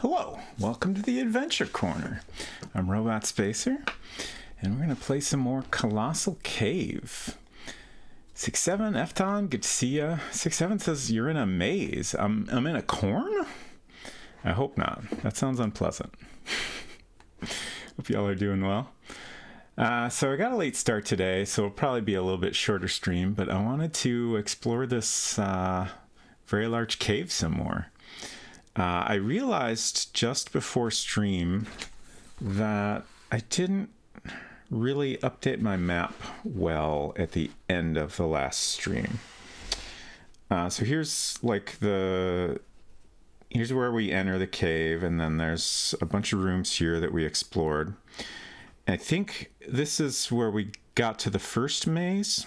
Hello, welcome to the Adventure Corner. I'm Robot Spacer, and we're going to play some more Colossal Cave. 6-7, Efton, good to see ya. 6-7 says you're in a maze. I'm in a corn? I hope not. That sounds unpleasant. Hope y'all are doing well. So I got a late start today, so it'll probably be a little bit shorter stream, but I wanted to explore this very large cave some more. I realized just before stream that I didn't really update my map well at the end of the last stream. So here's here's where we enter the cave, and then there's a bunch of rooms here that we explored. I think this is where we got to the first maze.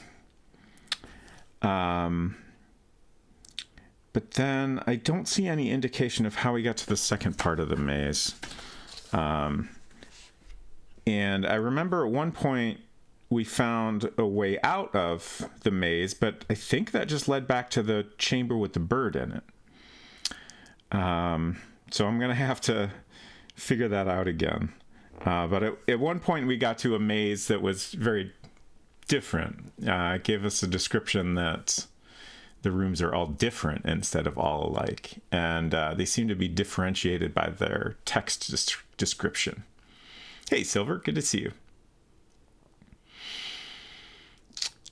But then I don't see any indication of how we got to the second part of the maze. And I remember at one point we found a way out of the maze, but I think that just led back to the chamber with the bird in it. So I'm going to have to figure that out again. But at one point we got to a maze that was very different. It gave us a description that the rooms are all different instead of all alike. And they seem to be differentiated by their text description. Hey, Silver, good to see you.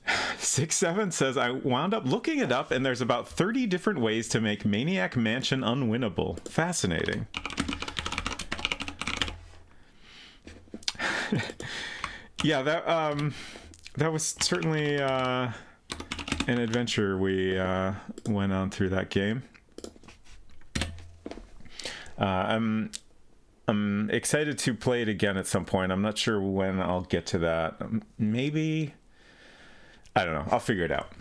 6-7 says, I wound up looking it up, and there's about 30 different ways to make Maniac Mansion unwinnable. Fascinating. Yeah, that was certainly an adventure we went on through that game. I'm excited to play it again at some point. I'm not sure when I'll get to that. Maybe, I don't know. I'll figure it out.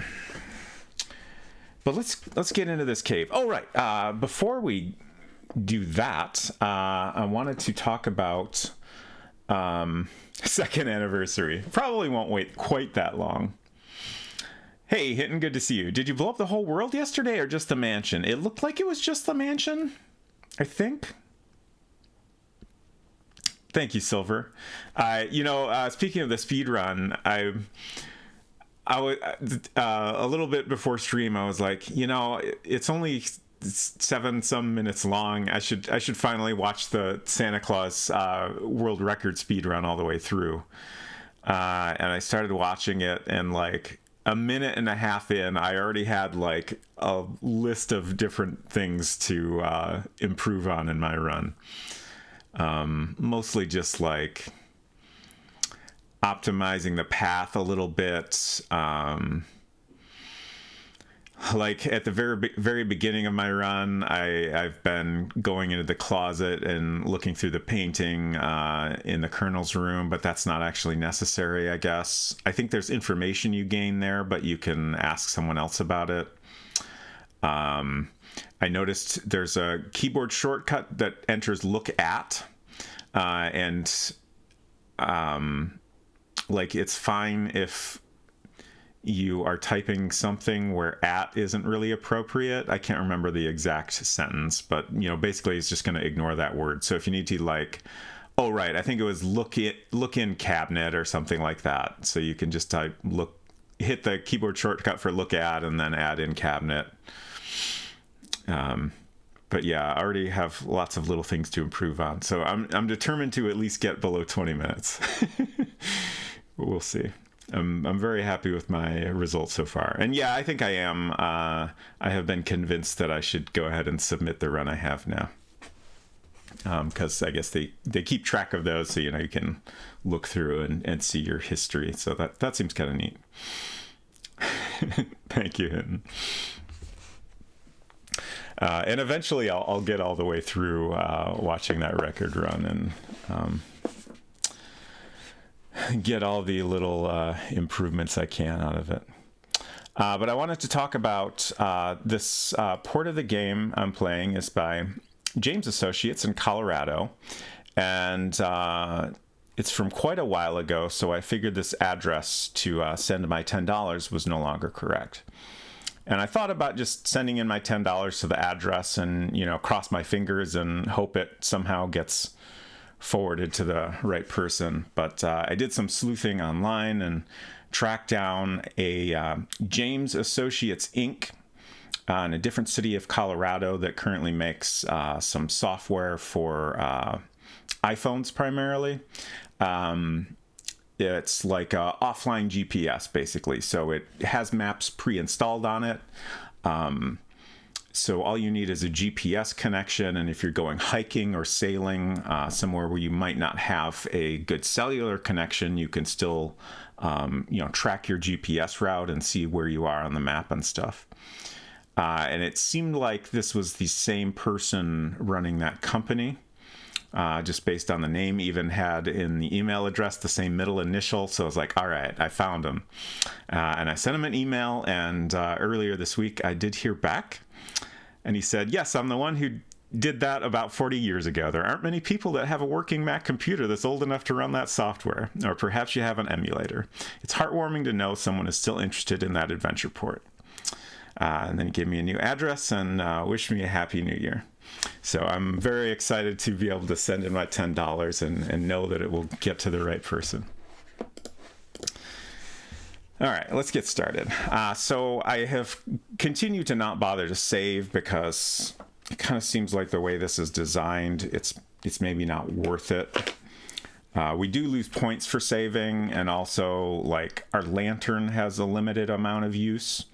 But let's get into this cave. Oh, right. Before we do that, I wanted to talk about second anniversary. Probably won't wait quite that long. Hey, Hinton, good to see you. Did you blow up the whole world yesterday or just the mansion? It looked like it was just the mansion, I think. Thank you, Silver. Speaking of the speed run, I was a little bit before stream. I was like, it's only 7 some minutes long. I should finally watch the Santa Claus world record speed run all the way through. And I started watching it, and like a minute and a half in, I already had like a list of different things to improve on in my run. Mostly just like optimizing the path a little bit. Like at the very beginning of my run, I've been going into the closet and looking through the painting in the Colonel's room, but that's not actually necessary, I guess. I think there's information you gain there, but you can ask someone else about it. I noticed there's a keyboard shortcut that enters look at, and it's fine if you are typing something where at isn't really appropriate. I can't remember the exact sentence, but basically it's just going to ignore that word. So if you need to I think it was look in cabinet or something like that. So you can just type hit the keyboard shortcut for look at and then add in cabinet. But yeah, I already have lots of little things to improve on. So I'm determined to at least get below 20 minutes. We'll see. I'm very happy with my results so far. And yeah, I think I am. I have been convinced that I should go ahead and submit the run I have now. Because I guess they keep track of those, so you can look through and see your history. So that seems kind of neat. Thank you, Hinton. And eventually I'll get all the way through watching that record run and get all the little improvements I can out of it. But I wanted to talk about this port of the game I'm playing is by James Associates in Colorado. And it's from quite a while ago, so I figured this address to send my $10 was no longer correct. And I thought about just sending in my $10 to the address and, cross my fingers and hope it somehow gets forwarded to the right person. But I did some sleuthing online and tracked down a James Associates Inc. In a different city of Colorado that currently makes some software for iPhones primarily. It's like a offline GPS, basically. So it has maps pre-installed on it. So all you need is a GPS connection. And if you're going hiking or sailing somewhere where you might not have a good cellular connection, you can still, track your GPS route and see where you are on the map and stuff. And it seemed like this was the same person running that company. Just based on the name, even had in the email address the same middle initial. So I was like, all right, I found him. And I sent him an email, and earlier this week I did hear back. And he said, yes, I'm the one who did that about 40 years ago. There aren't many people that have a working Mac computer that's old enough to run that software. Or perhaps you have an emulator. It's heartwarming to know someone is still interested in that adventure port. And then he gave me a new address and wished me a happy new year. So I'm very excited to be able to send in my $10 and know that it will get to the right person. All right, let's get started. So I have continued to not bother to save because it kind of seems like the way this is designed, it's maybe not worth it. We do lose points for saving, and also like our lantern has a limited amount of use.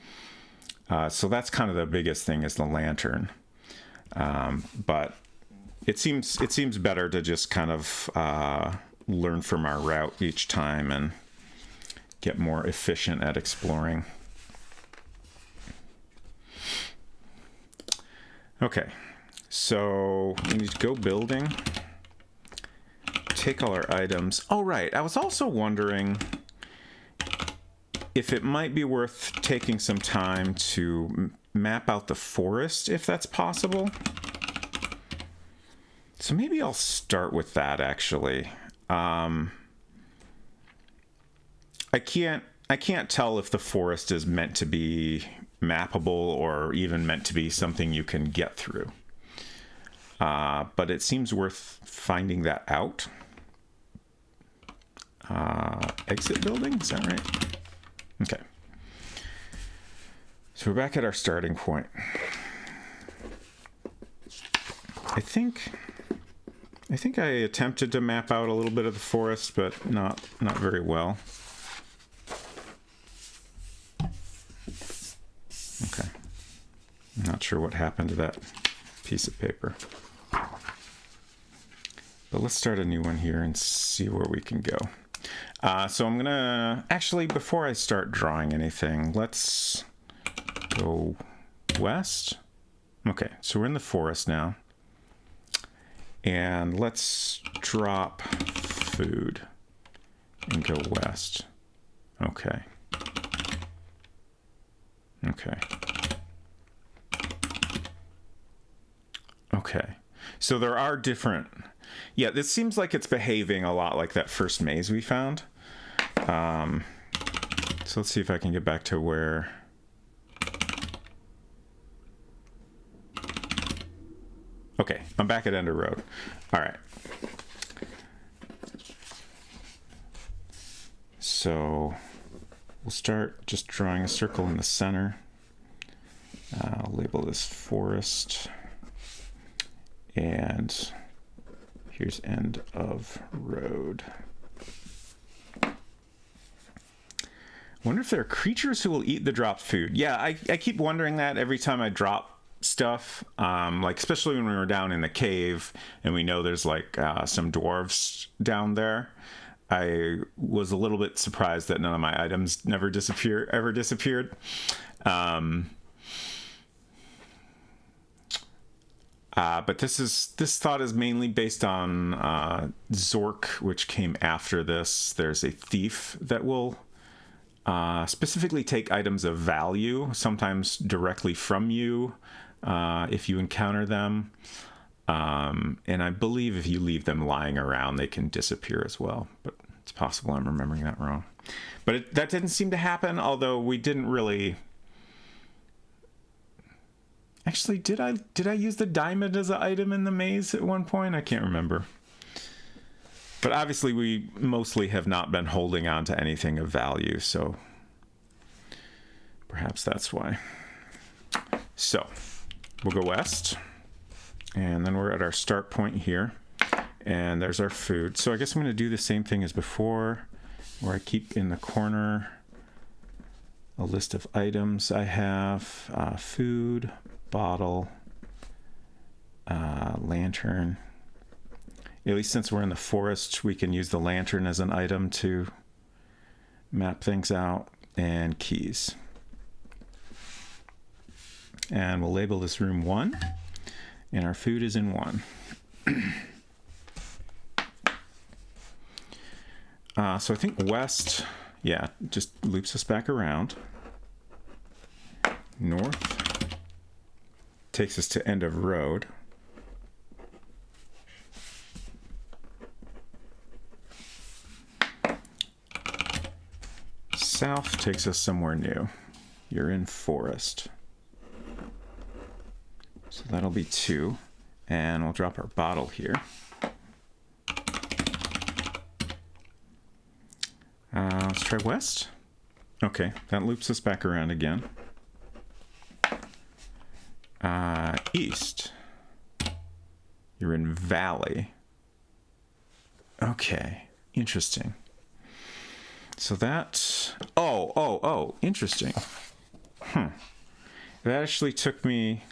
So that's kind of the biggest thing is the lantern. But it seems better to just kind of learn from our route each time and get more efficient at exploring. Okay, so we need to go building, take all our items. Oh, right, I was also wondering if it might be worth taking some time to map out the forest, if that's possible. So maybe I'll start with that, actually. I can't tell if the forest is meant to be mappable or even meant to be something you can get through. But it seems worth finding that out. Exit building, is that right? Okay. So we're back at our starting point. I think I attempted to map out a little bit of the forest, but not very well. Okay. I'm not sure what happened to that piece of paper. But let's start a new one here and see where we can go. So I'm gonna, actually, before I start drawing anything, let's go west. Okay, so we're in the forest now. And let's drop food and go west. Okay. Okay. Okay. So there are different... Yeah, this seems like it's behaving a lot like that first maze we found. So let's see if I can get back to where... Okay, I'm back at Ender Road. All right. So we'll start just drawing a circle in the center. I'll label this forest. And here's end of road. Wonder if there are creatures who will eat the dropped food. Yeah, I keep wondering that every time I drop stuff, like especially when we were down in the cave and we know there's like some dwarves down there. I was a little bit surprised that none of my items ever disappeared. But this thought is mainly based on Zork, which came after this. There's a thief that will specifically take items of value, sometimes directly from you, if you encounter them. And I believe if you leave them lying around, they can disappear as well. But it's possible I'm remembering that wrong. But that didn't seem to happen, although we didn't really Actually, did I use the diamond as an item in the maze at one point? I can't remember. But obviously we mostly have not been holding on to anything of value, so perhaps that's why. So we'll go west, and then we're at our start point here, and there's our food. So I guess I'm going to do the same thing as before, where I keep in the corner a list of items I have: food, bottle, lantern. At least since we're in the forest, we can use the lantern as an item to map things out, and keys. And we'll label this room 1, and our food is in 1. So I think west, yeah, just loops us back around. North takes us to end of road. South takes us somewhere new. You're in forest. So that'll be 2. And we'll drop our bottle here. Let's try west. Okay, that loops us back around again. East. You're in valley. Okay, interesting. So that, oh, interesting. That actually took me,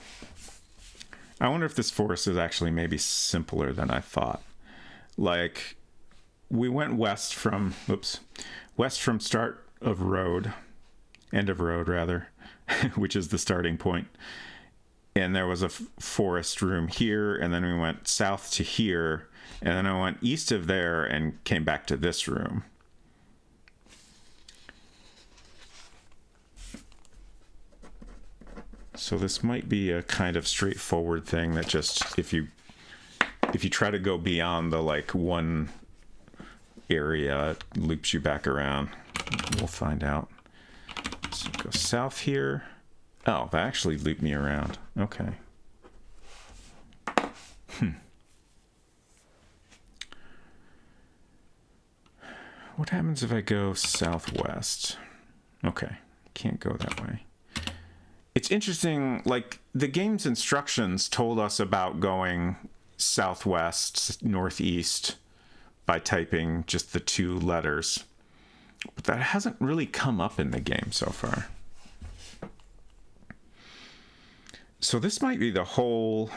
I wonder if this forest is actually maybe simpler than I thought. Like, we went west from start of road, end of road rather, which is the starting point. And there was a forest room here, and then we went south to here, and then I went east of there and came back to this room. So this might be a kind of straightforward thing that just, if you try to go beyond the like one area, it loops you back around. We'll find out. So go south here. Oh, that actually looped me around. Okay. What happens if I go southwest? Okay, can't go that way. It's interesting, like, the game's instructions told us about going southwest, northeast by typing just the 2 letters. But that hasn't really come up in the game so far. So this might be the whole...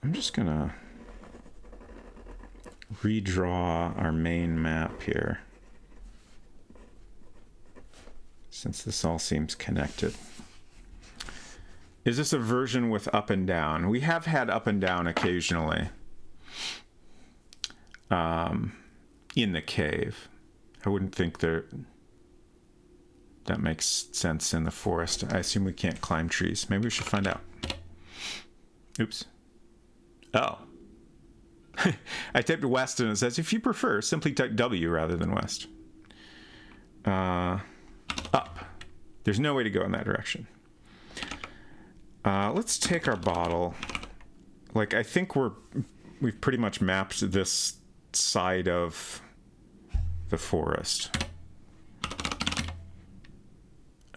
I'm just gonna redraw our main map here, since this all seems connected. Is this a version with up and down? We have had up and down occasionally in the cave. I wouldn't think that makes sense in the forest. I assume we can't climb trees. Maybe we should find out. Oops. Oh. I typed west and it says, if you prefer, simply type W rather than west. Up. There's no way to go in that direction. Let's take our bottle. Like, I think we've pretty much mapped this side of the forest.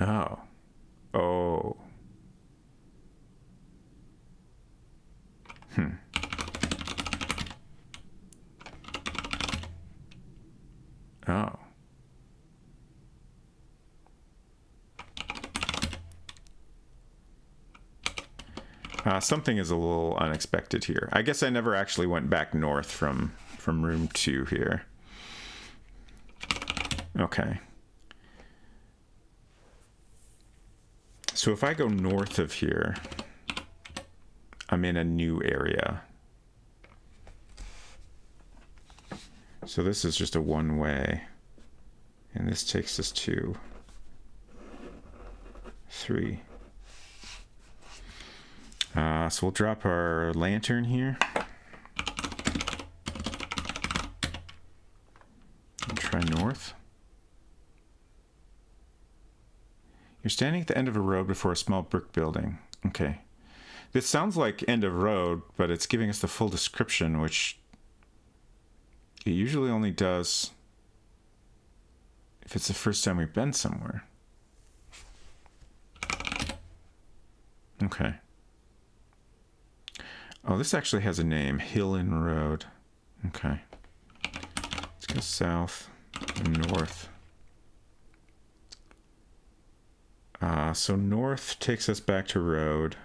Oh. Oh. Oh. Something is a little unexpected here. I guess I never actually went back north from room 2 here. Okay. So if I go north of here, I'm in a new area. So this is just a one-way. And this takes us to 3. So we'll drop our lantern here. And try north. You're standing at the end of a road before a small brick building. Okay. This sounds like end of road, but it's giving us the full description, which it usually only does if it's the first time we've been somewhere. Okay. Oh, this actually has a name. Hill Inn Road. Okay. Let's go south and north. So north takes us back to road.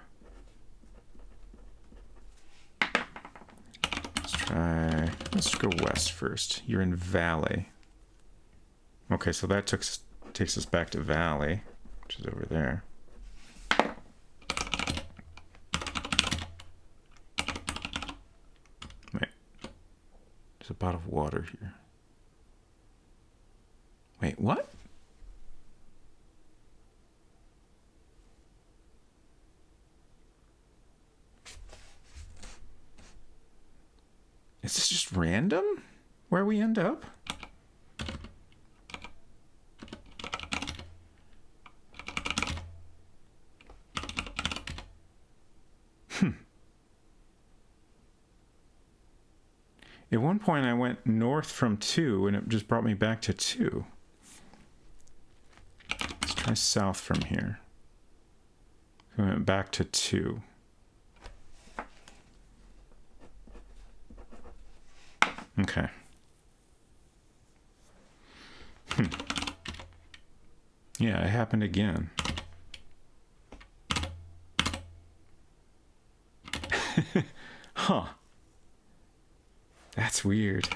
Let's go west first. You're in valley. Okay, so that takes us back to valley, which is over there. Wait. There's a pot of water here. Wait, what? Is this just random where we end up? At one point I went north from 2 and it just brought me back to 2. Let's try south from here. We went back to 2. Okay. Yeah, it happened again. Huh. That's weird.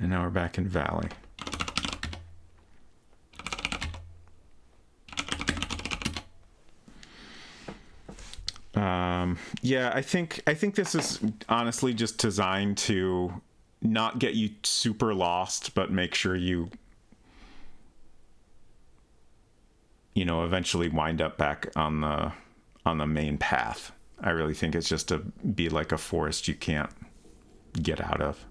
And now we're back in Valley. Yeah, I think this is honestly just designed to not get you super lost, but make sure you eventually wind up back on the main path. I really think it's just to be like a forest you can't get out of.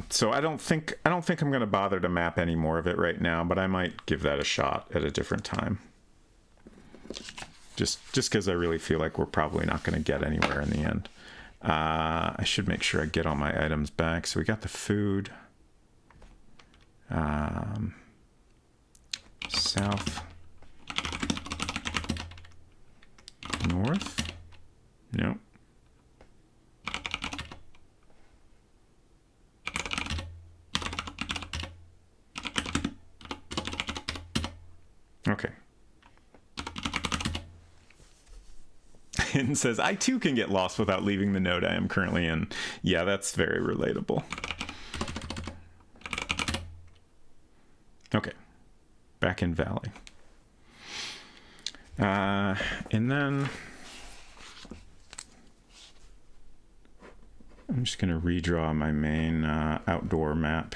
So I don't think I'm going to bother to map any more of it right now, but I might give that a shot at a different time. Just because I really feel like we're probably not going to get anywhere in the end. I should make sure I get all my items back. So we got the food. South. North? No. Okay. And says, I too can get lost without leaving the node I am currently in. Yeah, that's very relatable. Okay. Back in Valley. And then I'm just going to redraw my main outdoor map.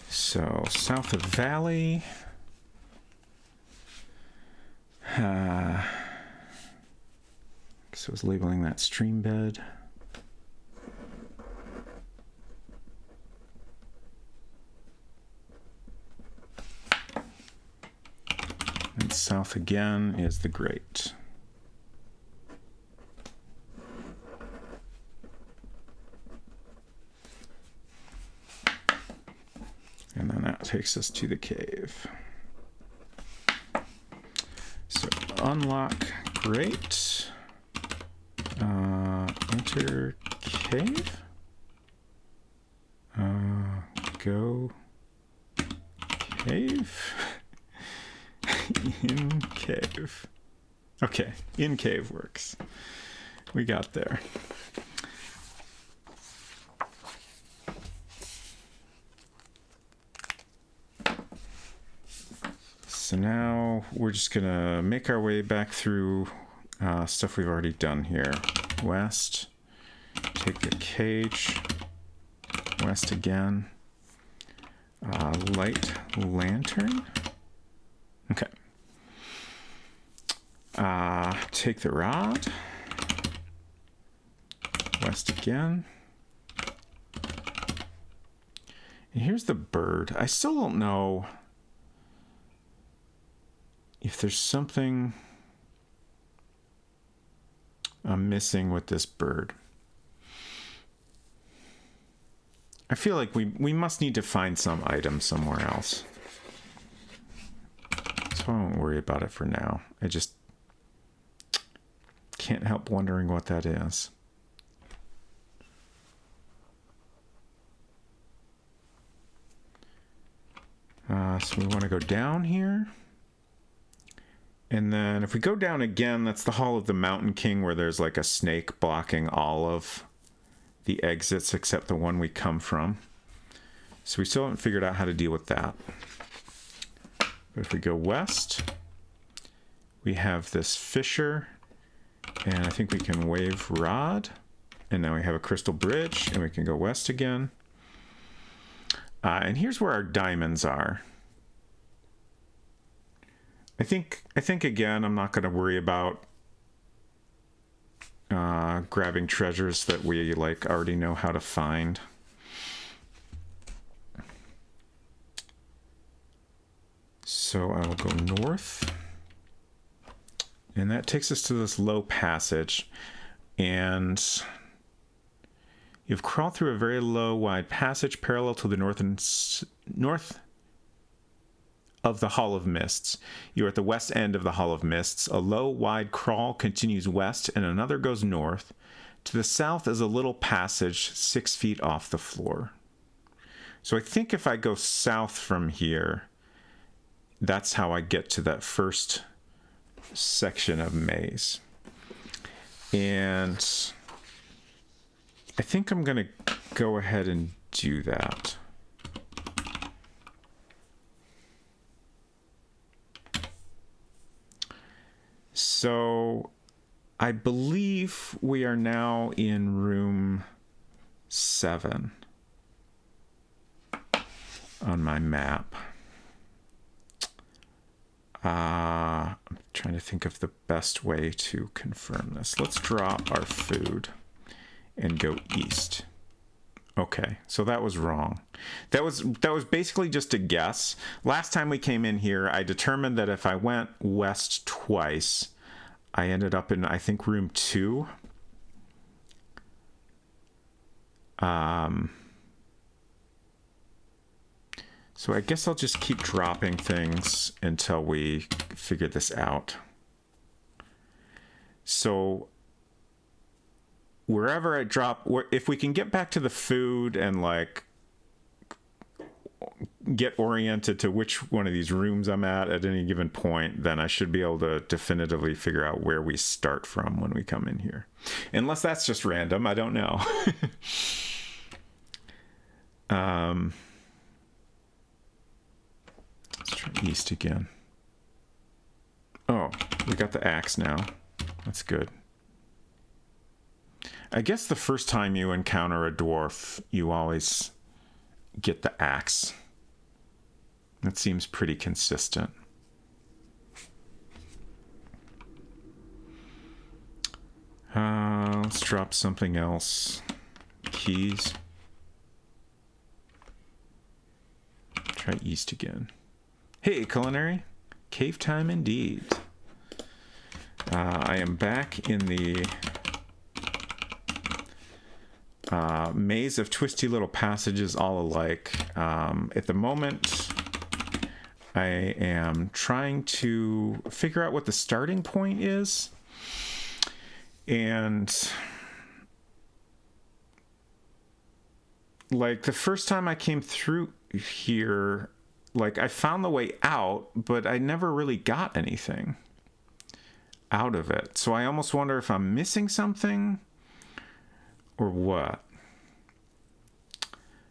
So south of Valley, so I was labeling that stream bed. And south again is the grate. And then that takes us to the cave. So unlock grate, enter cave, go cave, in cave. Okay, in cave works. We got there. So now we're just gonna make our way back through stuff we've already done here. West, take the cage, west again. Light lantern. Okay. Take the rod. West again. And here's the bird. I still don't know if there's something I'm missing with this bird. I feel like we must need to find some item somewhere else. So I won't worry about it for now. I just can't help wondering what that is. So we want to go down here. And then if we go down again, that's the Hall of the Mountain King, where there's like a snake blocking all of the exits except the one we come from. So we still haven't figured out how to deal with that. But if we go west, we have this fissure, and I think we can wave rod. And now we have a crystal bridge, and we can go west again. And here's where our diamonds are. I think again, I'm not going to worry about grabbing treasures that we like already know how to find. So I will go north, and that takes us to this low passage, and you've crawled through a very low, wide passage parallel to the north of the Hall of Mists. You're at the west end of the Hall of Mists. A low, wide crawl continues west, and another goes north. To the south is a little passage 6 feet off the floor. So I think if I go south from here, that's how I get to that first section of maze. And I think I'm going to go ahead and do that. So I believe we are now in room 7 on my map. I'm trying to think of the best way to confirm this. Let's drop our food and go east. Okay, so that was wrong. That was basically just a guess. Last time we came in here, I determined that if I went west twice, I ended up in, I think, room 2. So I guess I'll just keep dropping things until we figure this out. So wherever I drop, if we can get back to the food and like get oriented to which one of these rooms I'm at any given point, then I should be able to definitively figure out where we start from when we come in here. Unless that's just random, I don't know. Let's try east again. Oh, we got the axe now. That's good. I guess the first time you encounter a dwarf, you always get the axe. That seems pretty consistent. Let's drop something else. Keys. Try east again. Hey, culinary. Cave time indeed. I am back in the maze of twisty little passages all alike. At the moment, I am trying to figure out what the starting point is. And like the first time I came through here, like I found the way out, but I never really got anything out of it. So I almost wonder if I'm missing something or what.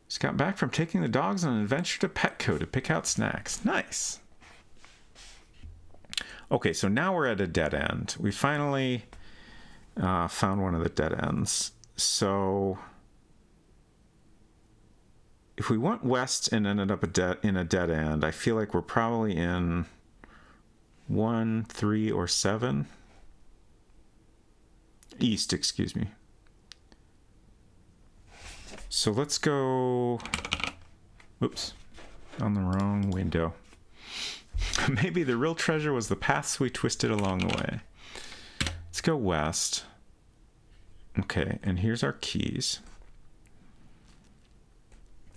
Just got back from taking the dogs on an adventure to Petco to pick out snacks. Nice. Okay, so now we're at a dead end. We finally found one of the dead ends. So if we went west and ended up in a dead end, I feel like we're probably in 1, 3, or 7. East, excuse me. So let's go... Oops, on the wrong window. Maybe the real treasure was the paths we twisted along the way. Let's go west. Okay, and here's our keys.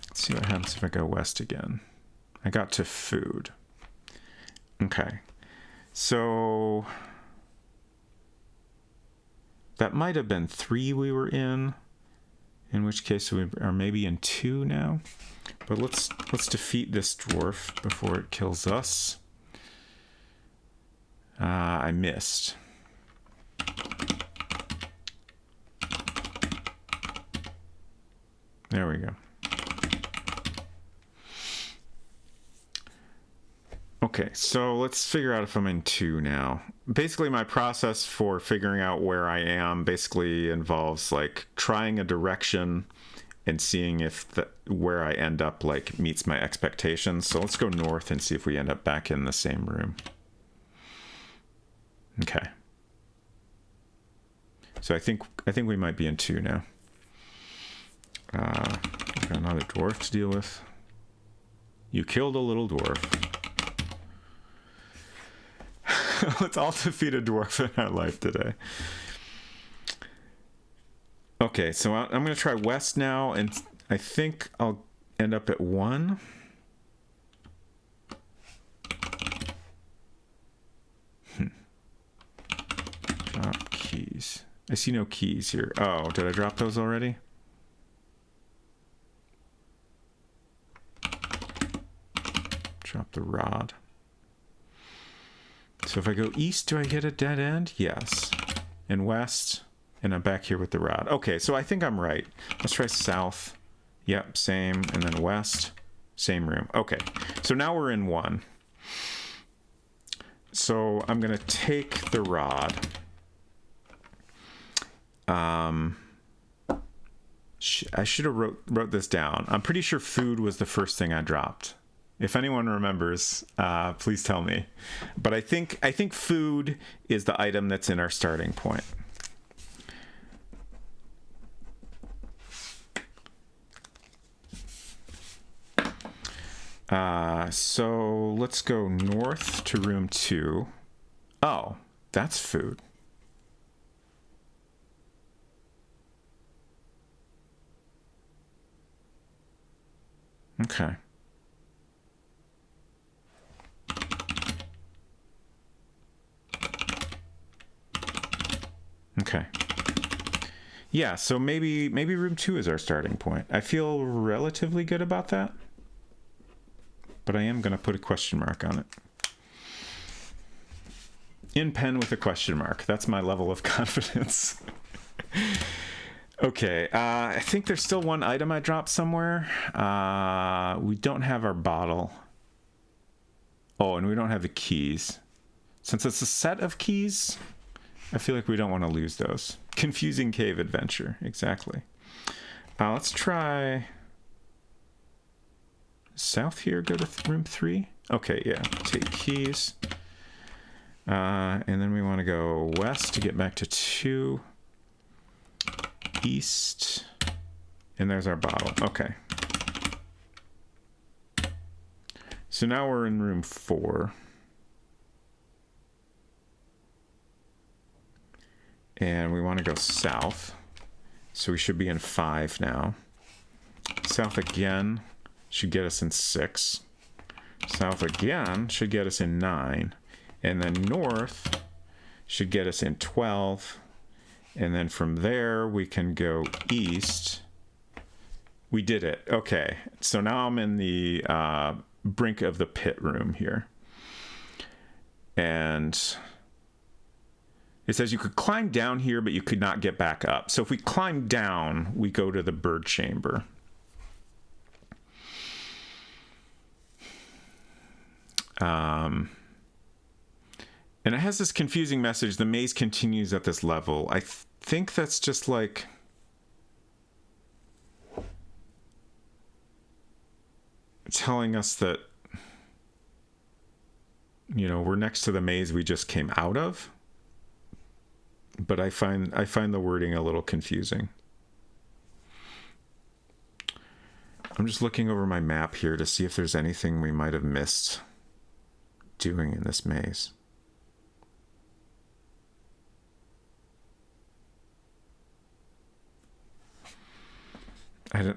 Let's see what happens if I go west again. I got to food. Okay, so that might have been 3 we were in which case we are maybe in 2 now. But let's defeat this dwarf before it kills us. I missed. There we go. Okay, so let's figure out if I'm in 2 now. Basically, my process for figuring out where I am basically involves like trying a direction and seeing if where I end up like meets my expectations. So let's go north and see if we end up back in the same room. Okay. So I think we might be in 2 now. Got another dwarf to deal with. You killed a little dwarf. Let's all defeat a dwarf in our life today. Okay, so I'm going to try west now, and I think I'll end up at 1. Drop keys. I see no keys here. Oh, did I drop those already? Drop the rod. So if I go east, do I get a dead end? Yes. And west, and I'm back here with the rod. Okay, so I think I'm right. Let's try south. Yep, same. And then west, same room. Okay, so now we're in 1. So I'm going to take the rod. I should have wrote this down. I'm pretty sure food was the first thing I dropped. If anyone remembers, please tell me. But I think food is the item that's in our starting point. So let's go north to room 2. Oh, that's food. Okay. Okay. Yeah, so maybe room 2 is our starting point. I feel relatively good about that. But I am going to put a question mark on it. In pen with a question mark. That's my level of confidence. Okay, I think there's still one item I dropped somewhere. We don't have our bottle. Oh, and we don't have the keys. Since it's a set of keys, I feel like we don't want to lose those. Confusing cave adventure, exactly. Let's try south here, go to room 3. Okay, yeah, take keys. And then we want to go west to get back to 2. East. And there's our bottle. Okay. So now we're in room 4. And we want to go south. So we should be in 5 now. South again should get us in 6. South again should get us in 9. And then north should get us in 12. And then from there we can go east. We did it. Okay. So now I'm in the brink of the pit room here. And it says you could climb down here, but you could not get back up. So if we climb down, we go to the bird chamber. And it has this confusing message. The maze continues at this level. I think that's just like... telling us that, you know, we're next to the maze we just came out of. But I find the wording a little confusing. I'm just looking over my map here to see if there's anything we might have missed doing in this maze.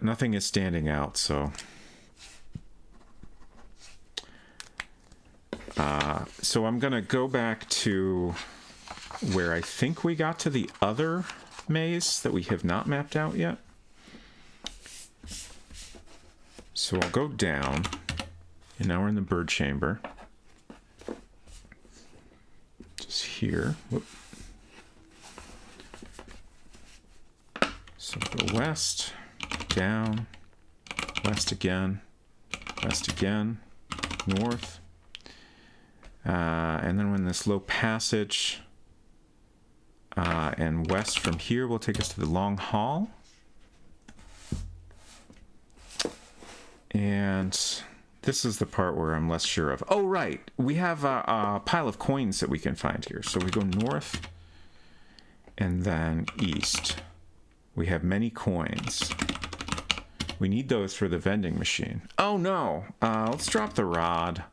Nothing is standing out, so... so I'm going to go back to where I think we got to the other maze that we have not mapped out yet. So I'll go down, and now we're in the bird chamber. Just here. Whoop. So go west, down, west again, north. And then when this low passage and west from here will take us to the long hall. And this is the part where I'm less sure of. Oh, right. We have a pile of coins that we can find here. So we go north and then east. We have many coins. We need those for the vending machine. Oh, no. Let's drop the rod.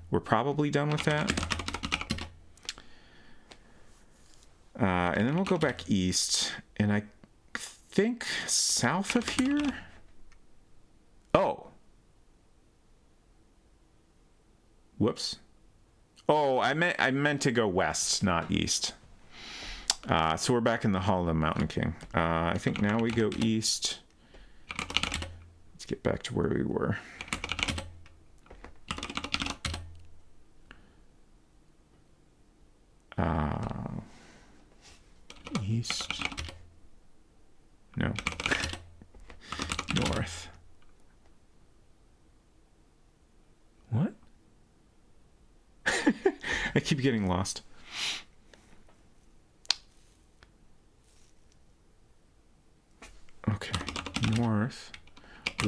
We're probably done with that. And then we'll go back east. And I think south of here? Oh. Whoops. Oh, I meant to go west, not east. So we're back in the Hall of the Mountain King. I think now we go east. Let's get back to where we were. East. No. North. What? I keep getting lost. Okay. North.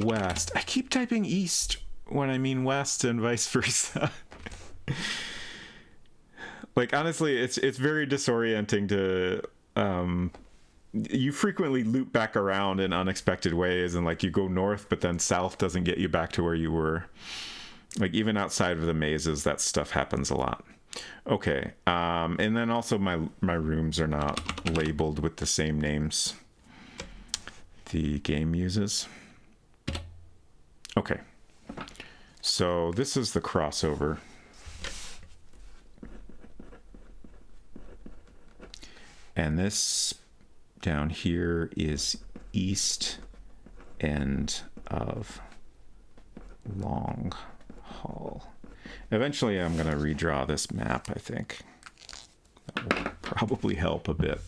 West. I keep typing east when I mean west and vice versa. Like, honestly, it's very disorienting to... you frequently loop back around in unexpected ways, and like you go north, but then south doesn't get you back to where you were. Like, even outside of the mazes, that stuff happens a lot. Okay, and then also my rooms are not labeled with the same names the game uses. Okay, so this is the crossover. And this down here is east end of Long Hall. Eventually I'm going to redraw this map, I think. That will probably help a bit.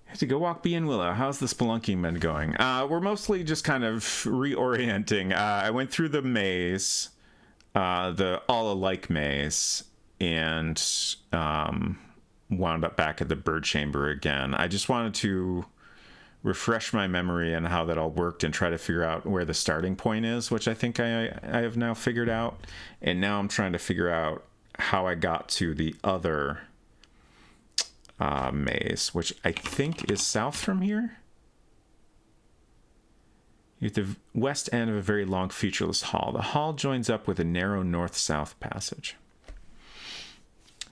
Had to go walk Bee and Willow. How's the spelunking been going? We're mostly just kind of reorienting. I went through the maze, the all-alike maze, and... wound up back at the bird chamber again. I just wanted to refresh my memory on how that all worked and try to figure out where the starting point is, which I think I have now figured out. And now I'm trying to figure out how I got to the other maze, which I think is south from here. You're at the west end of a very long featureless hall. The hall joins up with a narrow north-south passage.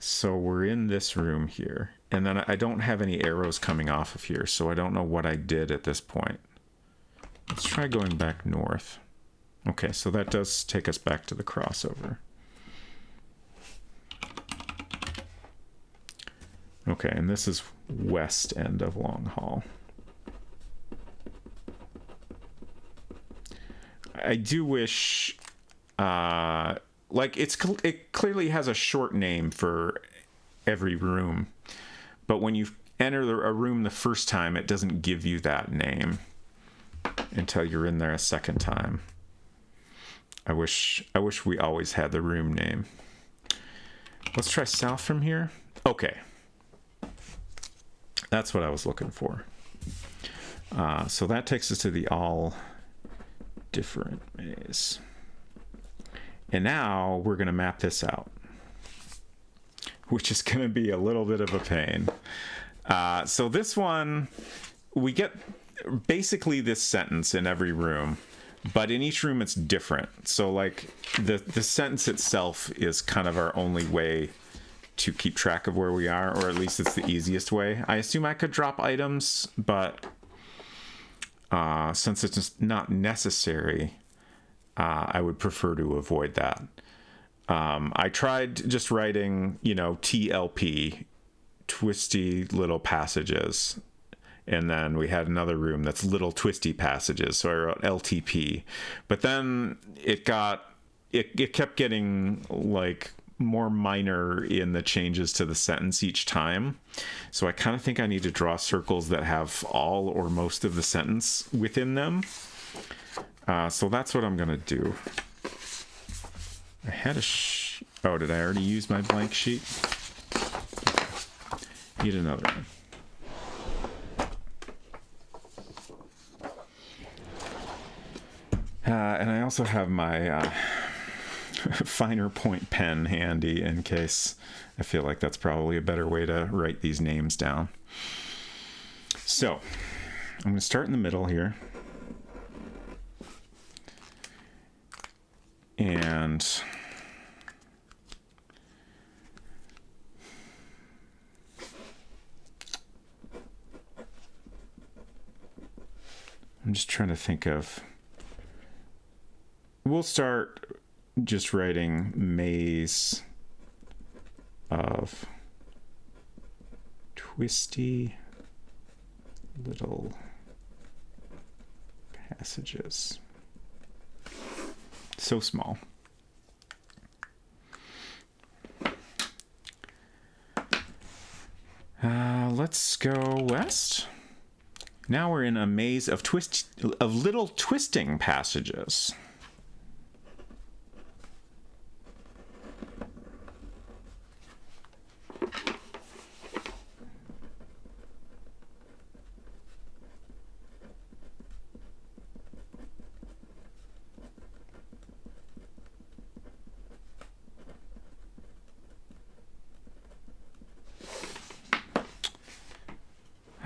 So we're in this room here. And then I don't have any arrows coming off of here, so I don't know what I did at this point. Let's try going back north. Okay, so that does take us back to the crossover. Okay, and this is west end of Long Hall. I do wish... like, it clearly has a short name for every room, but when you enter a room the first time, it doesn't give you that name until you're in there a second time. I wish we always had the room name. Let's try south from here. Okay. That's what I was looking for. So that takes us to the all different maze. And now we're going to map this out, which is going to be a little bit of a pain. So this one, we get basically this sentence in every room, but in each room it's different. So like the sentence itself is kind of our only way to keep track of where we are, or at least it's the easiest way. I assume I could drop items, but since it's just not necessary, I would prefer to avoid that. I tried just writing, TLP, twisty little passages. And then we had another room that's little twisty passages. So I wrote LTP. But then it kept getting like more minor in the changes to the sentence each time. So I kind of think I need to draw circles that have all or most of the sentence within them. So that's what I'm going to do. I had oh, did I already use my blank sheet? Need another one. And I also have my finer point pen handy in case I feel like that's probably a better way to write these names down. So I'm going to start in the middle here. And I'm just trying to think of, we'll start just writing maze of twisty little passages. So small. Let's go west. Now we're in a maze of little twisting passages.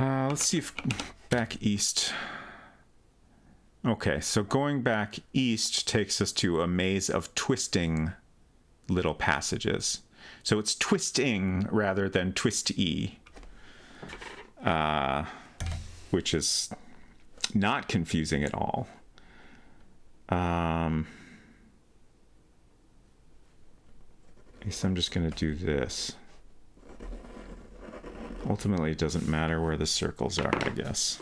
Let's see if back east. Okay, so going back east takes us to a maze of twisting little passages. So it's twisting rather than twist-y, which is not confusing at all. I guess I'm just going to do this. Ultimately, it doesn't matter where the circles are, I guess.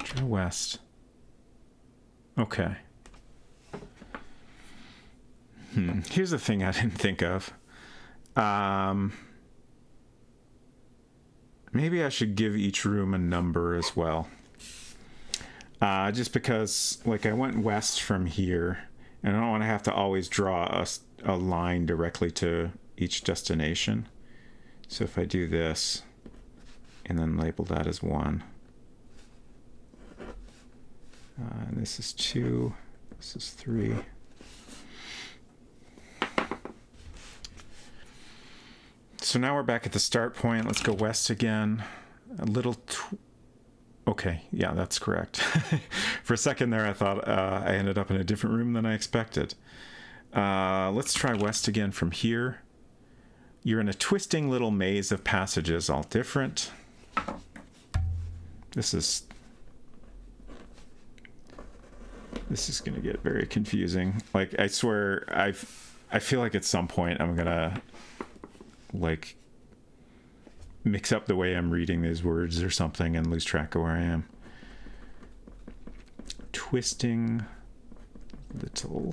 Try west. Okay. Here's the thing I didn't think of. Maybe I should give each room a number as well. Just because, like, I went west from here, and I don't want to have to always draw a line directly to each destination. So if I do this, and then label that as 1. And this is 2, this is 3. So now we're back at the start point. Let's go west again. A little, okay, yeah, that's correct. For a second there, I thought I ended up in a different room than I expected. Let's try west again from here. You're in a twisting little maze of passages, all different. This is going to get very confusing. Like, I swear, I feel like at some point I'm going to, like, mix up the way I'm reading these words or something and lose track of where I am. twisting little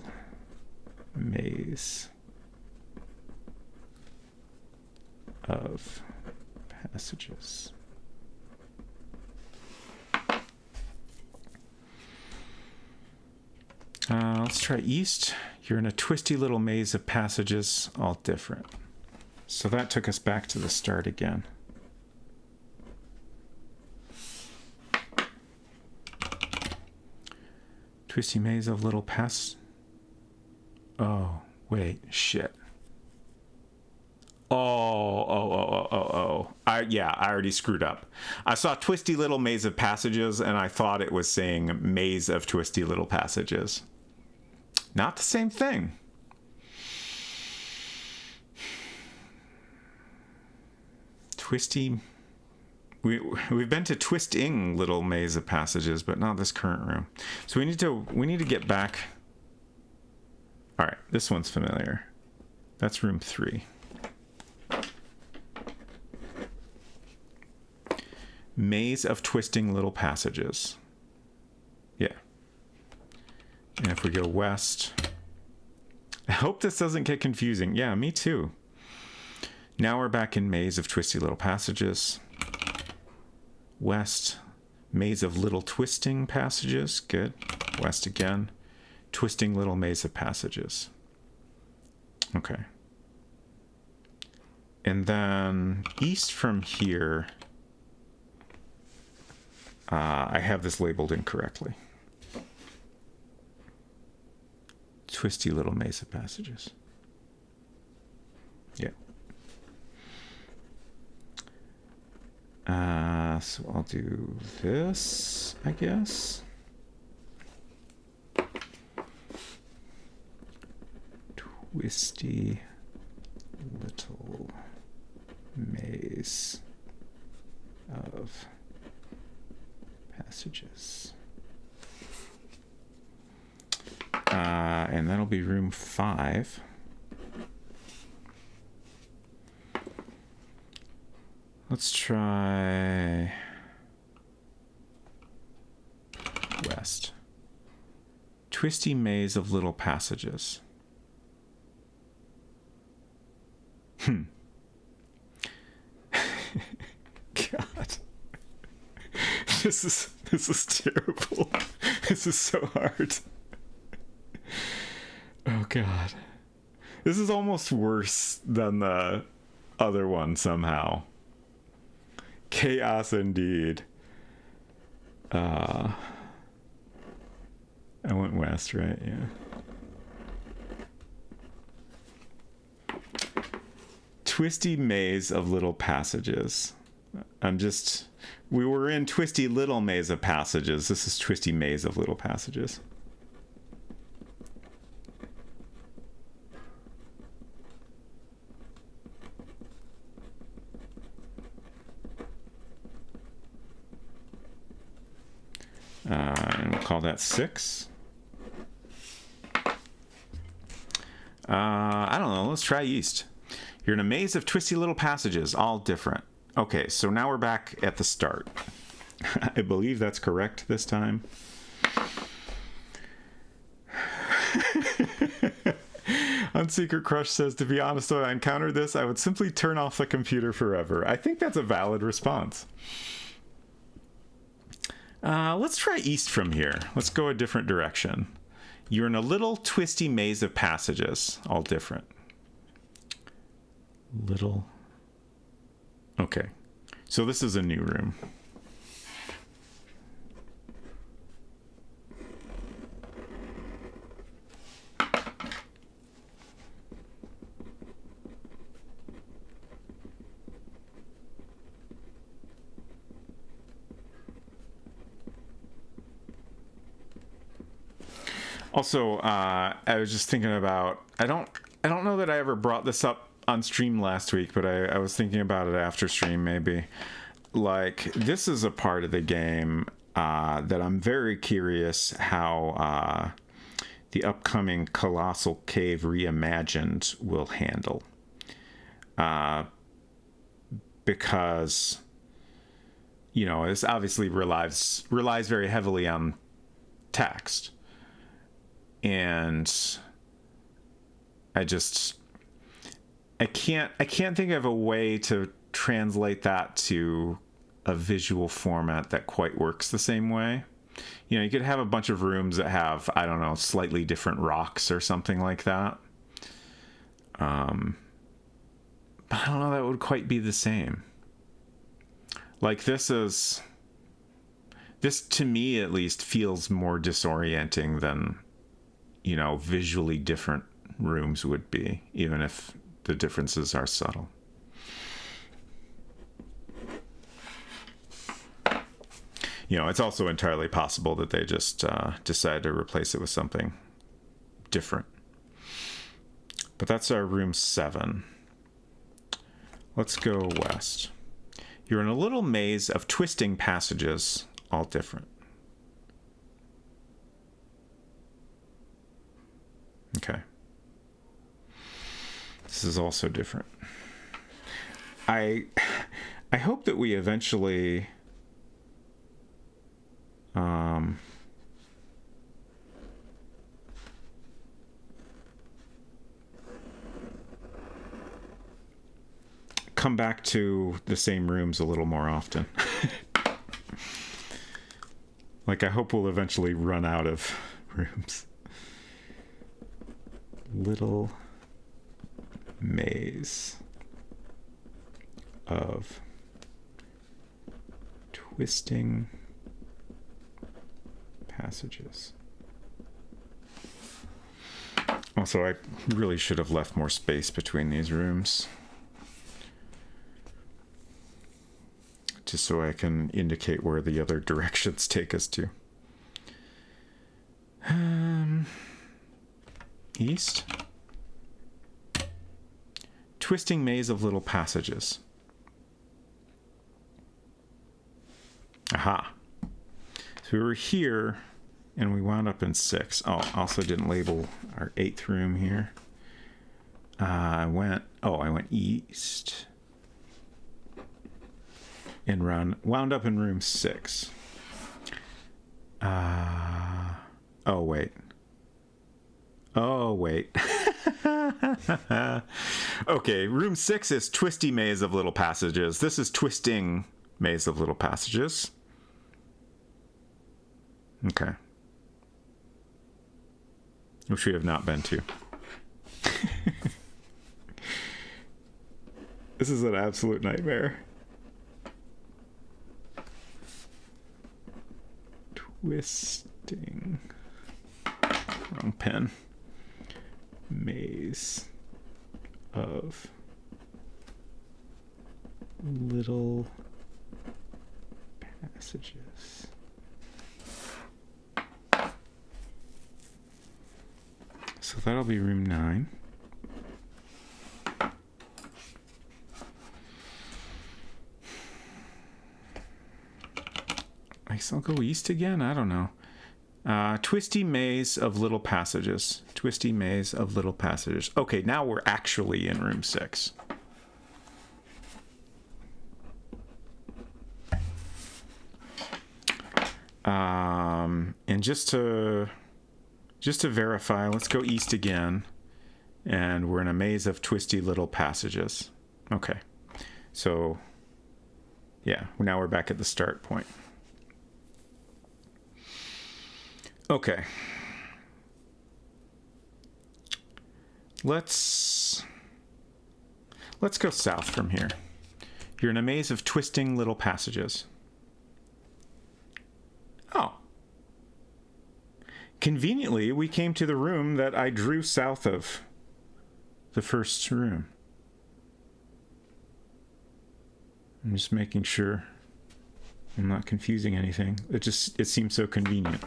maze of passages. Let's try east. You're in a twisty little maze of passages, all different. So that took us back to the start again. Twisty maze of little Oh, wait, shit. Oh. I already screwed up. I saw twisty little maze of passages and I thought it was saying maze of twisty little passages. Not the same thing. Twisty. We've been to twisting little maze of passages, but not this current room. So we need to get back. All right, this one's familiar. That's room 3. Maze of twisting little passages. Yeah. And if we go west, I hope this doesn't get confusing. Yeah, me too. Now we're back in maze of twisty little passages. West, maze of little twisting passages. Good. West again. Twisting little maze of passages. Okay. And then east from here, I have this labeled incorrectly. Twisty little maze of passages. Yeah. So I'll do this, I guess. Twisty little maze of passages. And that'll be room 5. Let's try west. Twisty maze of little passages. God. This is terrible. This is so hard. Oh God. This is almost worse than the other one somehow. Chaos indeed. I went west, right? Yeah. Twisty maze of little passages. We were in twisty little maze of passages. This is twisty maze of little passages. And we'll call that 6. I don't know. Let's try east. You're in a maze of twisty little passages, all different. Okay, so now we're back at the start. I believe that's correct this time. Unsecret Crush says, to be honest, when I encountered this, I would simply turn off the computer forever. I think that's a valid response. Let's try east from here. Let's go a different direction. You're in a little twisty maze of passages, all different. Little. Okay. So this is a new room. Also, I was just thinking about, I don't know that I ever brought this up on stream last week, but I was thinking about it after stream maybe. Like, this is a part of the game that I'm very curious how the upcoming Colossal Cave Reimagined will handle. Because, you know, this obviously relies very heavily on text. And I can't think of a way to translate that to a visual format that quite works the same way. You know, you could have a bunch of rooms that have, I don't know, slightly different rocks or something like that. But I don't know that would quite be the same. Like this to me at least feels more disorienting than, you know, visually different rooms would be, even if the differences are subtle. You know, it's also entirely possible that they just decide to replace it with something different. But that's our room 7. Let's go west. You're in a little maze of twisting passages, all different. Okay. This is also different. I hope that we eventually come back to the same rooms a little more often. Like, I hope we'll eventually run out of rooms. Little maze of twisting passages. Also, I really should have left more space between these rooms, just so I can indicate where the other directions take us to. East. Twisting maze of little passages. Aha. So we were here, and we wound up in 6. Oh, also didn't label our 8th room here. I went east. And wound up in room 6. Oh, wait. Okay, room 6 is twisty maze of little passages. This is twisting maze of little passages. Okay. Which we have not been to. This is an absolute nightmare. Twisting. Wrong pen. Maze of little passages. So that'll be room 9. I guess I'll go east again? I don't know. Twisty maze of little passages. Twisty maze of little passages. Okay, now we're actually in room 6. And just to verify, let's go east again. And we're in a maze of twisty little passages. Okay. So, yeah, now we're back at the start point. Okay. Let's go south from here. You're in a maze of twisting little passages. Oh. Conveniently, we came to the room that I drew south of the first room. I'm just making sure I'm not confusing anything. It seems so convenient.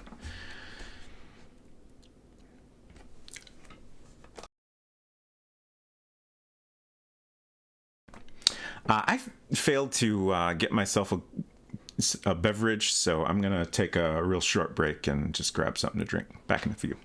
I failed to get myself a beverage, so I'm going to take a real short break and just grab something to drink. Back in a few.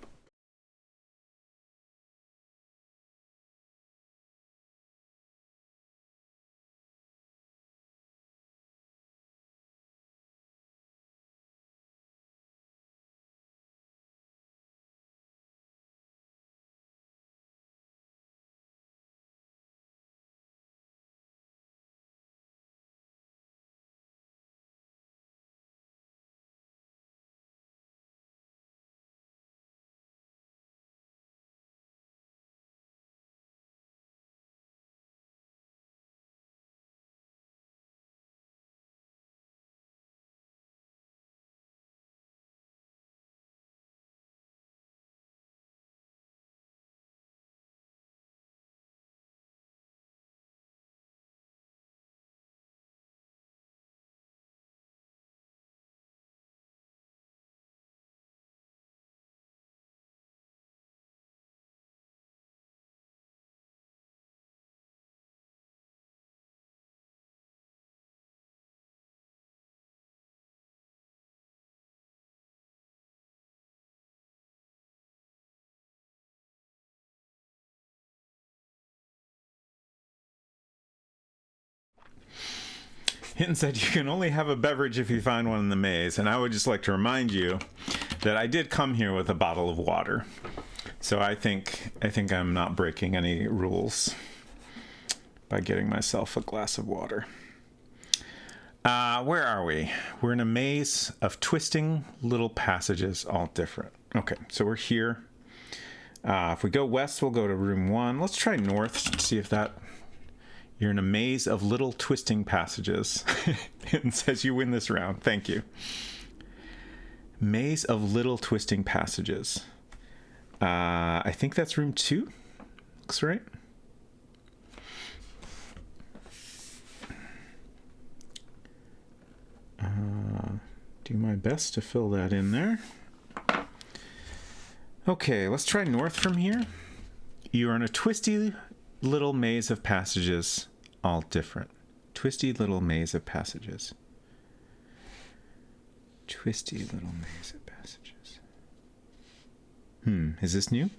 Hinton said you can only have a beverage if you find one in the maze, and I would just like to remind you that I did come here with a bottle of water. So I think I'm not breaking any rules by getting myself a glass of water. Where are we? We're in a maze of twisting little passages, all different. Okay, so we're here. If we go west, we'll go to room 1. Let's try north, see if that... You're in a maze of little twisting passages. It says you win this round. Thank you. Maze of little twisting passages. I think that's room 2. Looks right. Do my best to fill that in there. Okay, let's try north from here. You are in a twisty little maze of passages, all different. Twisty little maze of passages. Twisty little maze of passages. Is this new?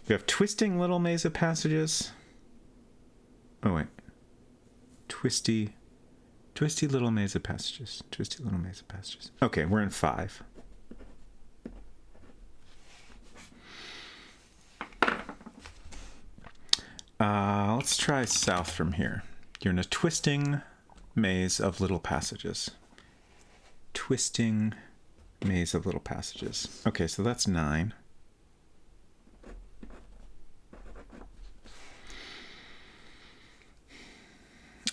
We have twisting little maze of passages. Oh, wait. Twisty little maze of passages. Twisty little maze of passages. Okay, we're in 5. Let's try south from here. You're in a twisting maze of little passages. Twisting maze of little passages. Okay, so that's 9.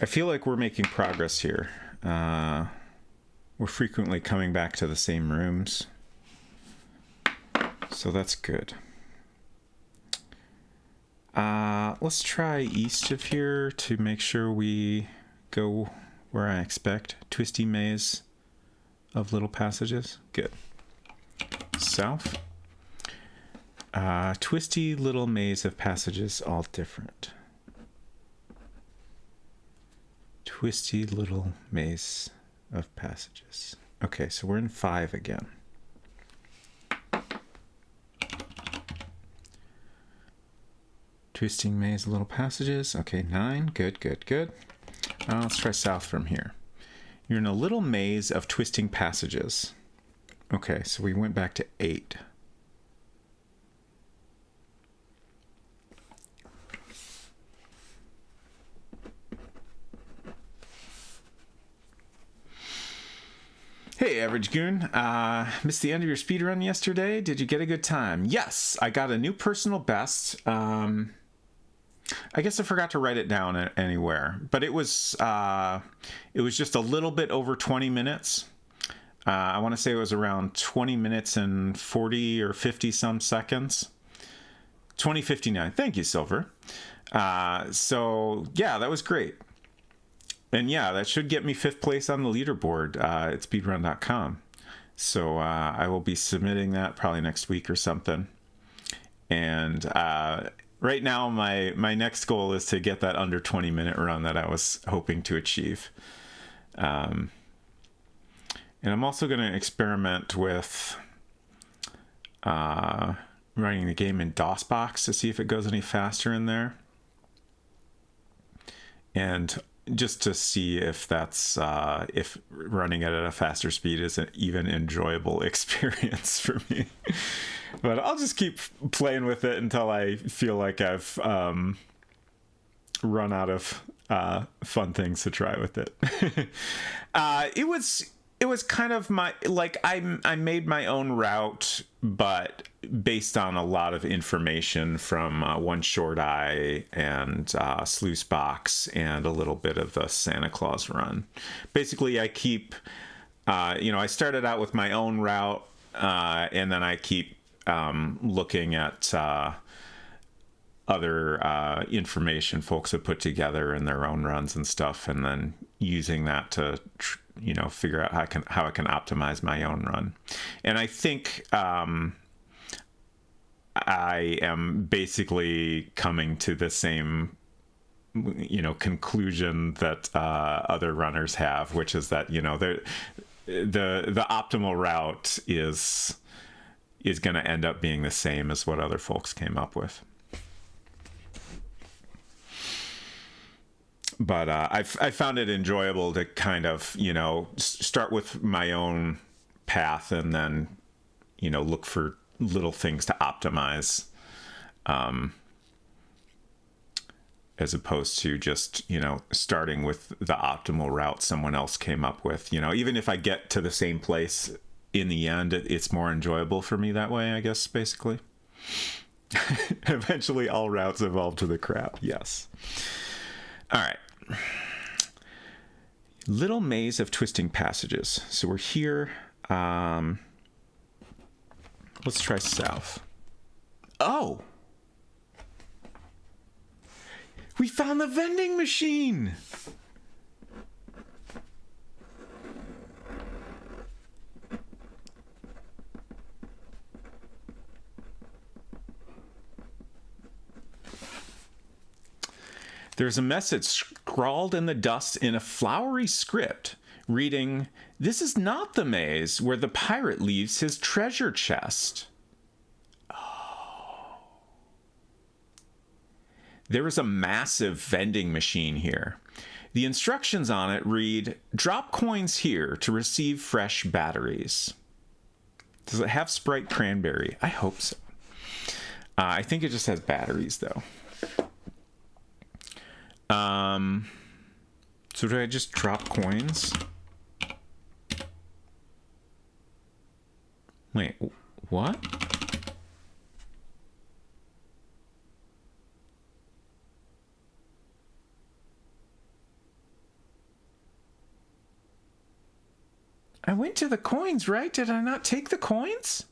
I feel like we're making progress here. We're frequently coming back to the same rooms. So that's good. Let's try east of here to make sure we go where I expect. Twisty maze of little passages. Good. South. Twisty little maze of passages, all different. Twisty little maze of passages. Okay, so we're in 5 again. Twisting maze of little passages. Okay, 9. Good, good, good. Let's try south from here. You're in a little maze of twisting passages. Okay, so we went back to 8. Hey, Average Goon. Missed the end of your speedrun yesterday. Did you get a good time? Yes, I got a new personal best. I guess I forgot to write it down anywhere, but it was just a little bit over 20 minutes. I want to say it was around 20 minutes and 40 or 50 some seconds. 20:59. Thank you, Silver. So yeah, that was great. And yeah, that should get me 5th place on the leaderboard at speedrun.com. So I will be submitting that probably next week or something. And right now, my next goal is to get that under 20-minute run that I was hoping to achieve. And I'm also going to experiment with running the game in DOSBox to see if it goes any faster in there. And just to see if that's if running it at a faster speed is an even enjoyable experience for me. But I'll just keep playing with it until I feel like I've run out of fun things to try with it. It was kind of my, like, I made my own route, but based on a lot of information from One Short Eye and Sluice Box and a little bit of the Santa Claus run. Basically, I keep, I started out with my own route, and then I keep looking at other information folks have put together in their own runs and stuff, and then using that to figure out how I can optimize my own run. And I think I am basically coming to the same conclusion that other runners have, which is that the optimal route is going to end up being the same as what other folks came up with. But I found it enjoyable to kind of, start with my own path and then, look for little things to optimize, as opposed to just, starting with the optimal route someone else came up with. Even if I get to the same place in the end, it's more enjoyable for me that way, I guess, basically. Eventually, all routes evolve to the crap. Yes. All right. Little maze of twisting passages. So we're here. Let's try south. Oh! We found the vending machine! There's a message scrawled in the dust in a flowery script reading, "This is not the maze where the pirate leaves his treasure chest." Oh. There is a massive vending machine here. The instructions on it read, "Drop coins here to receive fresh batteries." Does it have Sprite Cranberry? I hope so. I think it just has batteries, though. So do I just drop coins? Wait, what? I went to the coins, right? Did I not take the coins?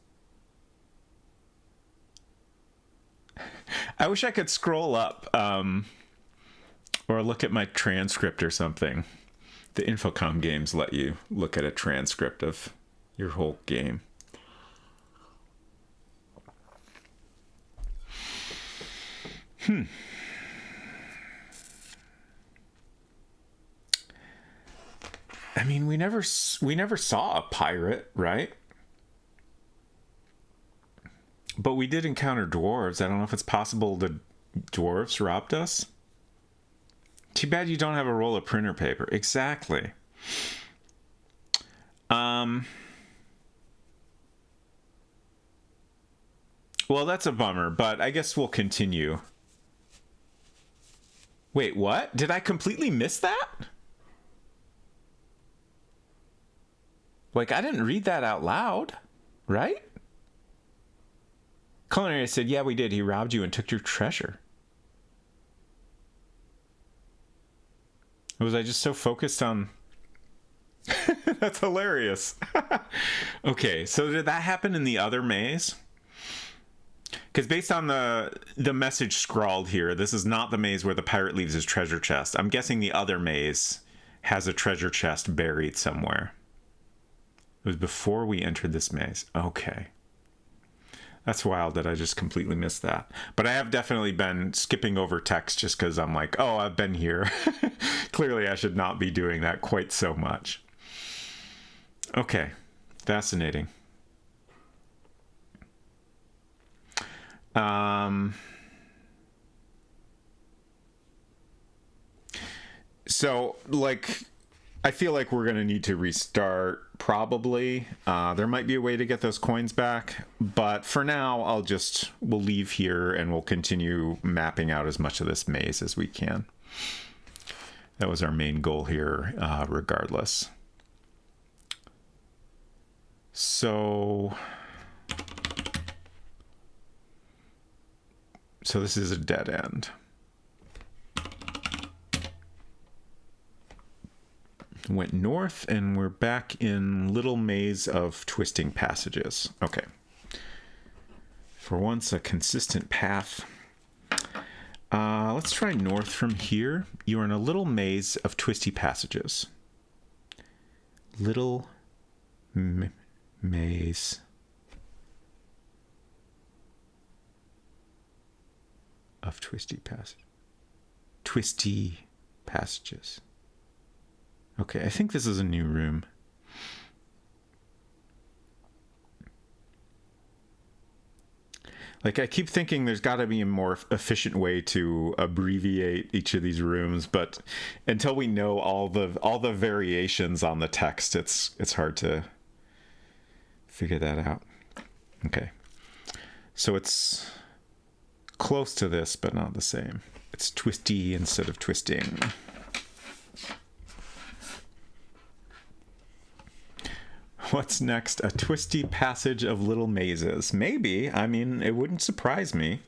I wish I could scroll up, or look at my transcript or something. The Infocom games let you look at a transcript of your whole game. I mean, we never saw a pirate, right? But we did encounter dwarves. I don't know if it's possible the dwarves robbed us. Too bad you don't have a roll of printer paper. Exactly. Well, that's a bummer, but I guess we'll continue. Wait, what? Did I completely miss that? Like, I didn't read that out loud, right? Culinary said, "Yeah, we did. He robbed you and took your treasure." Was I just so focused on... That's hilarious. Okay, so did that happen in the other maze? Because based on the message scrawled here, this is not the maze where the pirate leaves his treasure chest. I'm guessing the other maze has a treasure chest buried somewhere. It was before we entered this maze. Okay. That's wild that I just completely missed that. But I have definitely been skipping over text just because I'm like, oh, I've been here. Clearly, I should not be doing that quite so much. Okay. Fascinating. So, like... I feel like we're going to need to restart, probably. There might be a way to get those coins back, but for now, we'll leave here and we'll continue mapping out as much of this maze as we can. That was our main goal here, regardless. So this is a dead end. Went north and we're back in little maze of twisting passages. Okay. For once, a consistent path. Let's try north from here. You're in a little maze of twisty passages. Little maze of twisty passages. Okay, I think this is a new room. Like, I keep thinking there's got to be a more efficient way to abbreviate each of these rooms, but until we know all the variations on the text, it's hard to figure that out. Okay. So it's close to this, but not the same. It's twisty instead of twisting. What's next? A twisty passage of little mazes. Maybe. I mean, it wouldn't surprise me.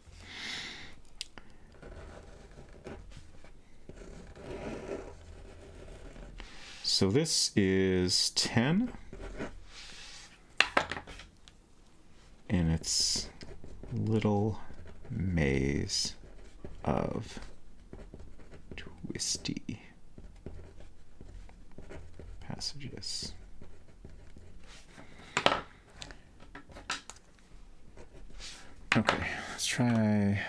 So this is 10. And it's little maze of twisty passages. Okay, let's try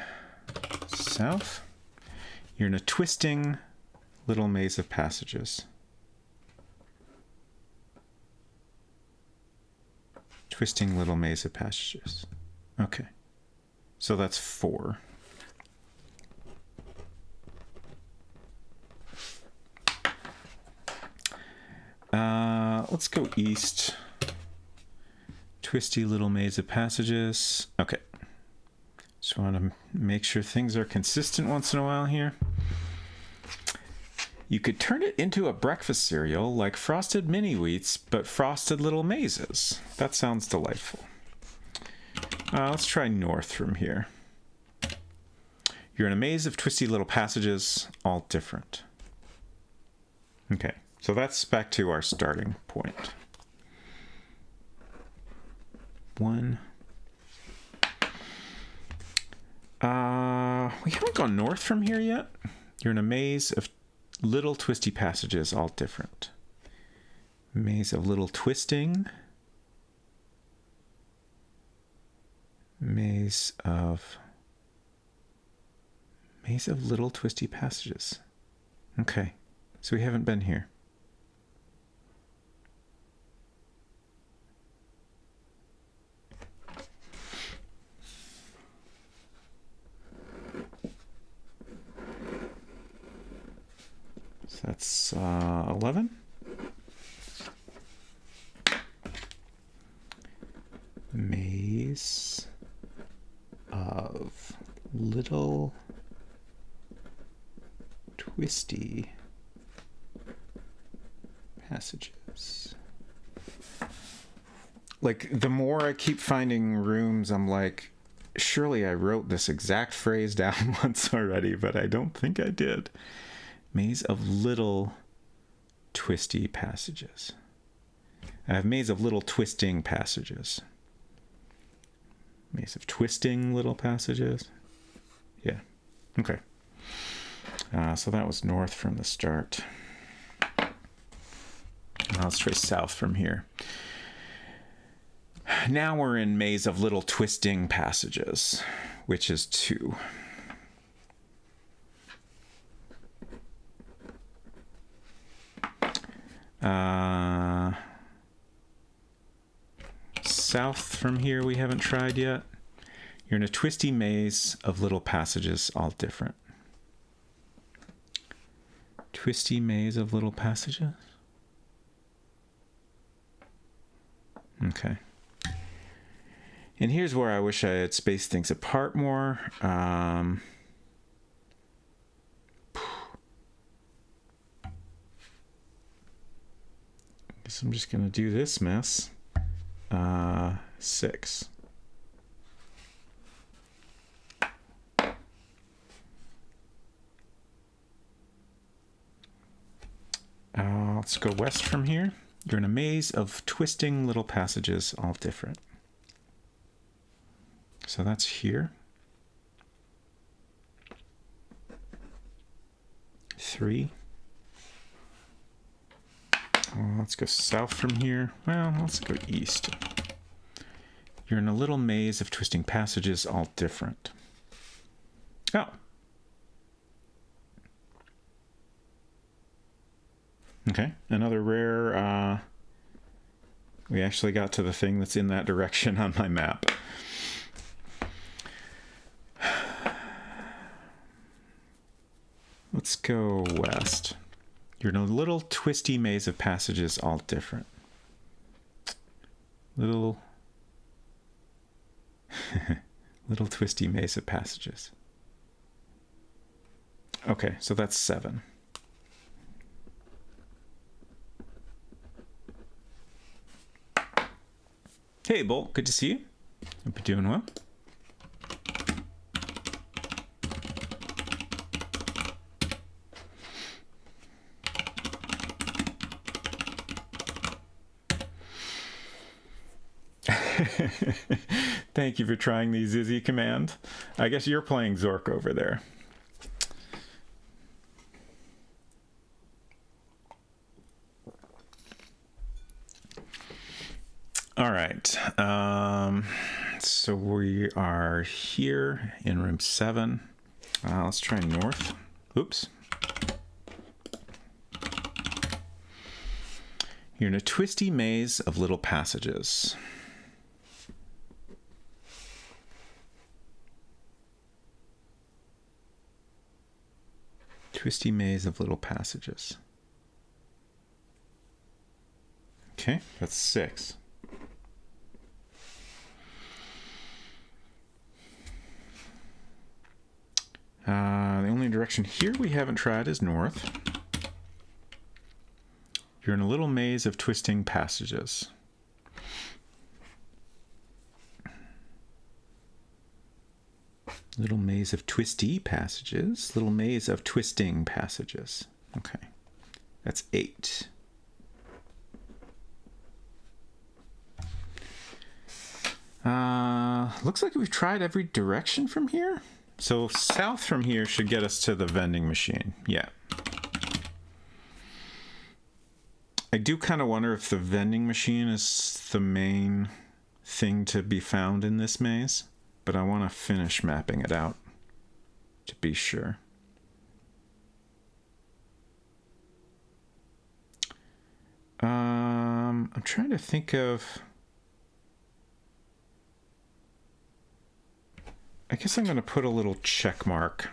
south. You're in a twisting little maze of passages. Twisting little maze of passages. Okay, so that's 4. Let's go east. Twisty little maze of passages. Okay. Just want to make sure things are consistent once in a while here. You could turn it into a breakfast cereal like Frosted Mini Wheats, but frosted little mazes. That sounds delightful. Let's try north from here. You're in a maze of twisty little passages, all different. Okay, so that's back to our starting point. 1. We haven't gone north from here yet. You're in a maze of little twisty passages, all different. Maze of little twisting. Maze of little twisty passages. Okay, so we haven't been here. So that's 11. Maze of little twisty passages. Like, the more I keep finding rooms, I'm like, surely I wrote this exact phrase down once already, but I don't think I did. Maze of little twisty passages. I have maze of little twisting passages. Maze of twisting little passages. Yeah. Okay. So that was north from the start. Now let's try south from here. Now we're in maze of little twisting passages, which is 2. South from here we haven't tried yet. You're in a twisty maze of little passages, all different. Twisty maze of little passages. Okay. And here's where I wish I had spaced things apart more. Guess I'm just going to do this mess. 6. Let's go west from here. You're in a maze of twisting little passages, all different. So that's here. 3. Let's go south from here. Well, let's go east. You're in a little maze of twisting passages, all different. Oh. Okay, another rare, we actually got to the thing that's in that direction on my map. go west. You're in a little twisty maze of passages, all different. Little twisty maze of passages. Okay, so that's 7. Hey, Bolt, good to see you. Hope you're doing well. Thank you for trying the Zizzy command. I guess you're playing Zork over there. All right. So we are here in room 7. Let's try north. Oops. You're in a twisty maze of little passages. Twisty maze of little passages. Okay, that's 6. The only direction here we haven't tried is north. You're in a little maze of twisting passages. Little maze of twisty passages. Little maze of twisting passages. Okay, that's 8. Looks like we've tried every direction from here. So south from here should get us to the vending machine. Yeah. I do kind of wonder if the vending machine is the main thing to be found in this maze, but I want to finish mapping it out to be sure. I'm trying to think of... I guess I'm going to put a little check mark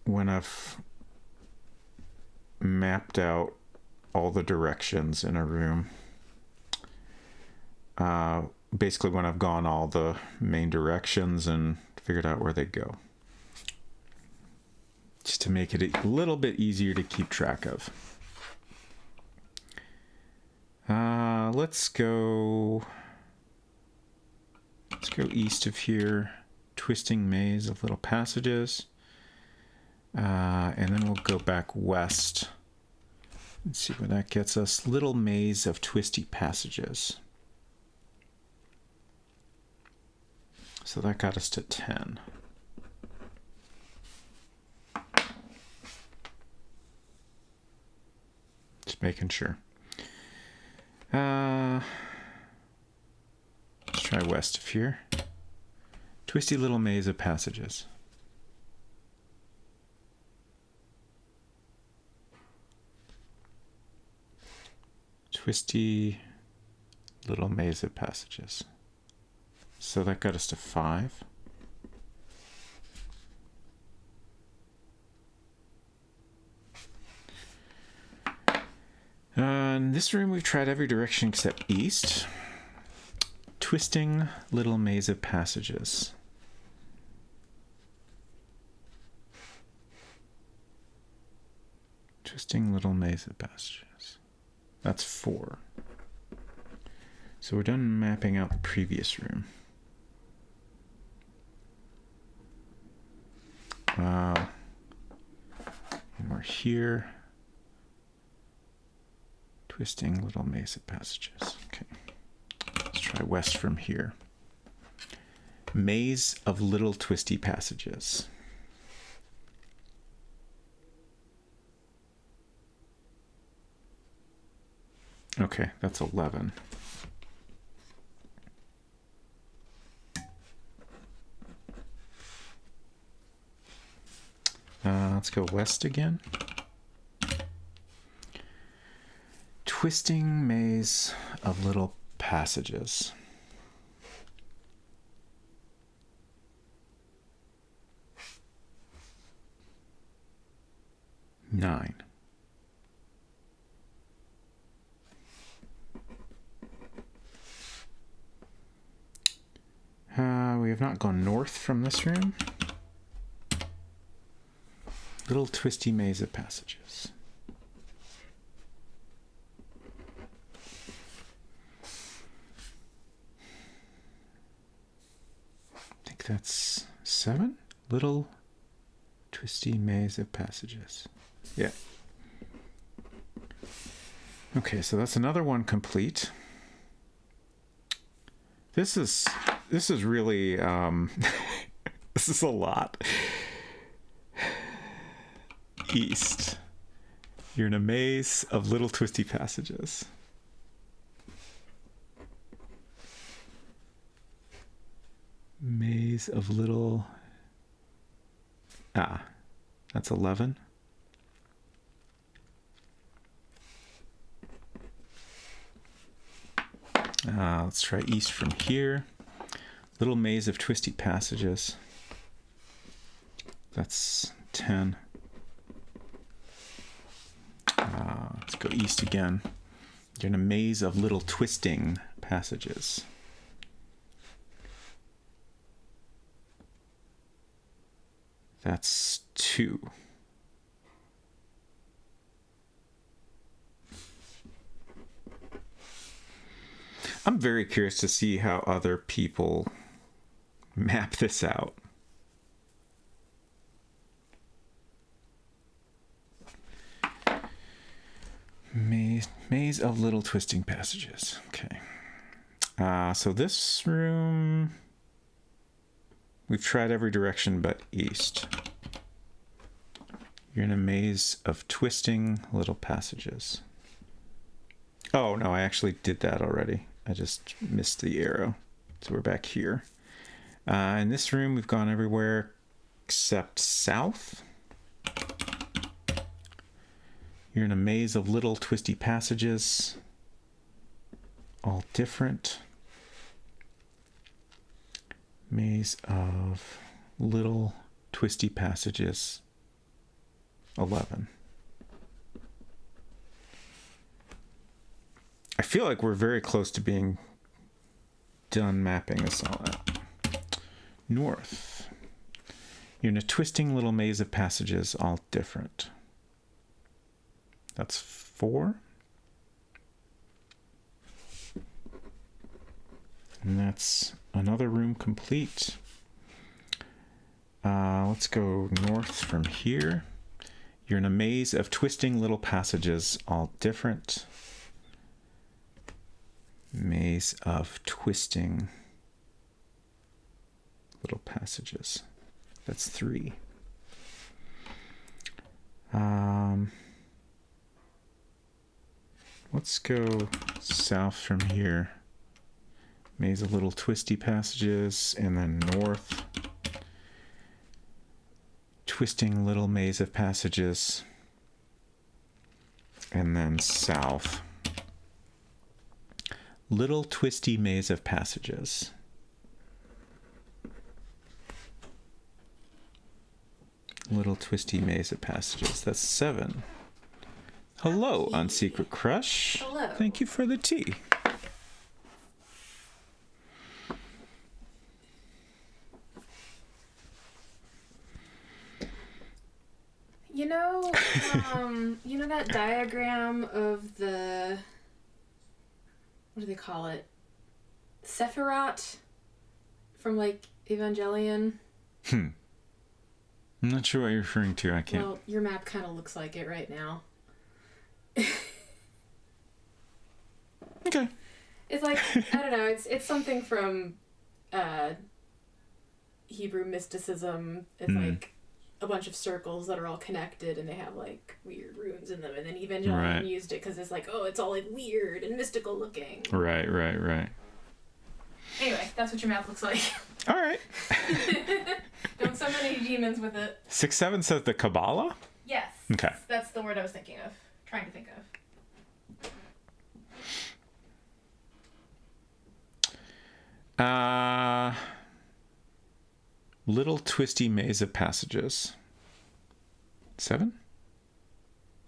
when I've mapped out all the directions in a room. Basically when I've gone all the main directions and figured out where they go. Just to make it a little bit easier to keep track of. Let's go east of here. Twisting maze of little passages. And then we'll go back west. Let's see where that gets us. Little maze of twisty passages. So that got us to 10. Just making sure. Let's try west of here. Twisty little maze of passages. Twisty little maze of passages. So that got us to 5. In this room, we've tried every direction except east. Twisting little maze of passages. Twisting little maze of passages. That's 4. So we're done mapping out the previous room. And we're here. Twisting little maze of passages. Okay. Let's try west from here. Maze of little twisty passages. Okay, that's 11. Let's go west again. Twisting maze of little passages. 9. We have not gone north from this room. Little twisty maze of passages. I think that's 7. Little twisty maze of passages. Yeah. Okay, so that's another one complete. This is really this is a lot. East. You're in a maze of little twisty passages. Maze of little... that's 11. Let's try east from here. Little maze of twisty passages. That's 10. Let's go east again. You're in a maze of little twisting passages. That's 2. I'm very curious to see how other people map this out. Maze of little twisting passages. Okay. So this room, we've tried every direction but east. You're in a maze of twisting little passages. Oh, no, I actually did that already. I just missed the arrow. So we're back here. In this room, we've gone everywhere except south. You're in a maze of little twisty passages, all different. Maze of little twisty passages, 11. I feel like we're very close to being done mapping this all out. North. You're in a twisting little maze of passages, all different. That's 4. And that's another room complete. Let's go north from here. You're in a maze of twisting little passages, all different. Maze of twisting little passages. That's 3. Let's go south from here. Maze of little twisty passages, and then north. Twisting little maze of passages, and then south. Little twisty maze of passages. Little twisty maze of passages. That's 7. Hello, Unsecret Crush. Hello. Thank you for the tea. You know that diagram of the, what do they call it? Sephiroth from like Evangelion? I'm not sure what you're referring to. I can't. Well, your map kind of looks like it right now. Okay. It's like, I don't know, it's something from Hebrew mysticism. It's like a bunch of circles that are all connected and they have like weird runes in them, and then Evangelion used it because it's like, oh, it's all like weird and mystical looking. Right. Anyway, that's what your map looks like. All right. Don't summon any demons with it. 6-7 says the Kabbalah? Yes. Okay. That's the word I was trying to think of. Little twisty maze of passages. 7?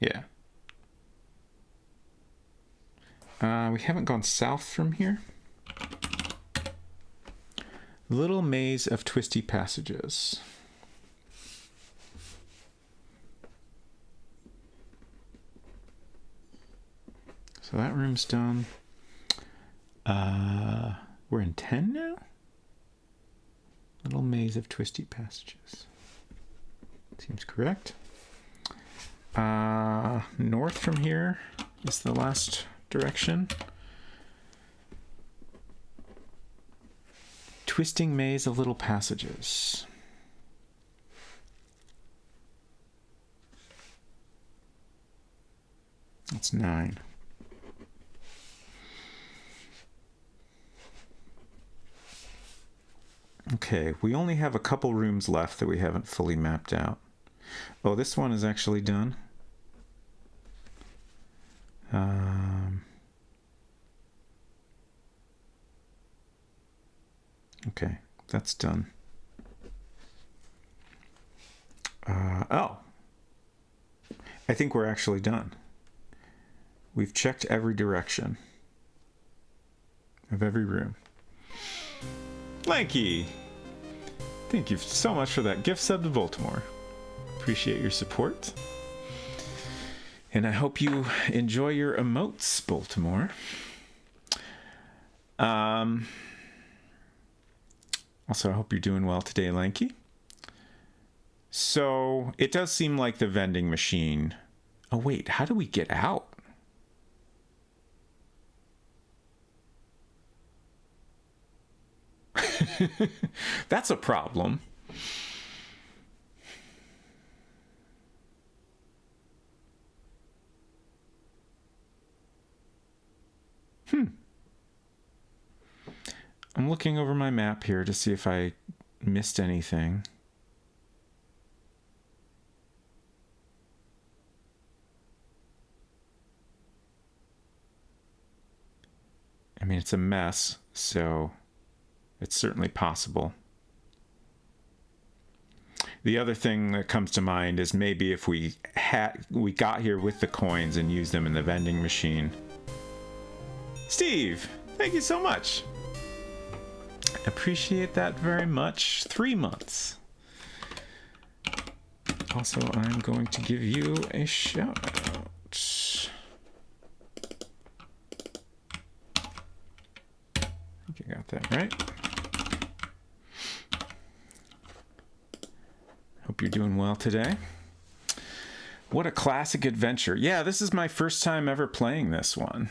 Yeah. We haven't gone south from here. Little maze of twisty passages. So that room's done. We're in 10 now? Little maze of twisty passages. Seems correct. North from here is the last direction. Twisting maze of little passages. That's 9. Okay, we only have a couple rooms left that we haven't fully mapped out. Oh, this one is actually done. Okay, that's done. Oh, I think we're actually done. We've checked every direction of every room. Lanky, thank you so much for that gift sub to Baltimore. Appreciate your support. And I hope you enjoy your emotes, Baltimore. Also, I hope you're doing well today, Lanky. So, it does seem like the vending machine... Oh, wait, how do we get out? That's a problem. I'm looking over my map here to see if I missed anything. I mean, it's a mess, so it's certainly possible. The other thing that comes to mind is maybe if we got here with the coins and used them in the vending machine. Steve, thank you so much. Appreciate that very much. 3 months. Also, I'm going to give you a shout out. I think I got that right. Hope you're doing well today. What a classic adventure. Yeah, this is my first time ever playing this one.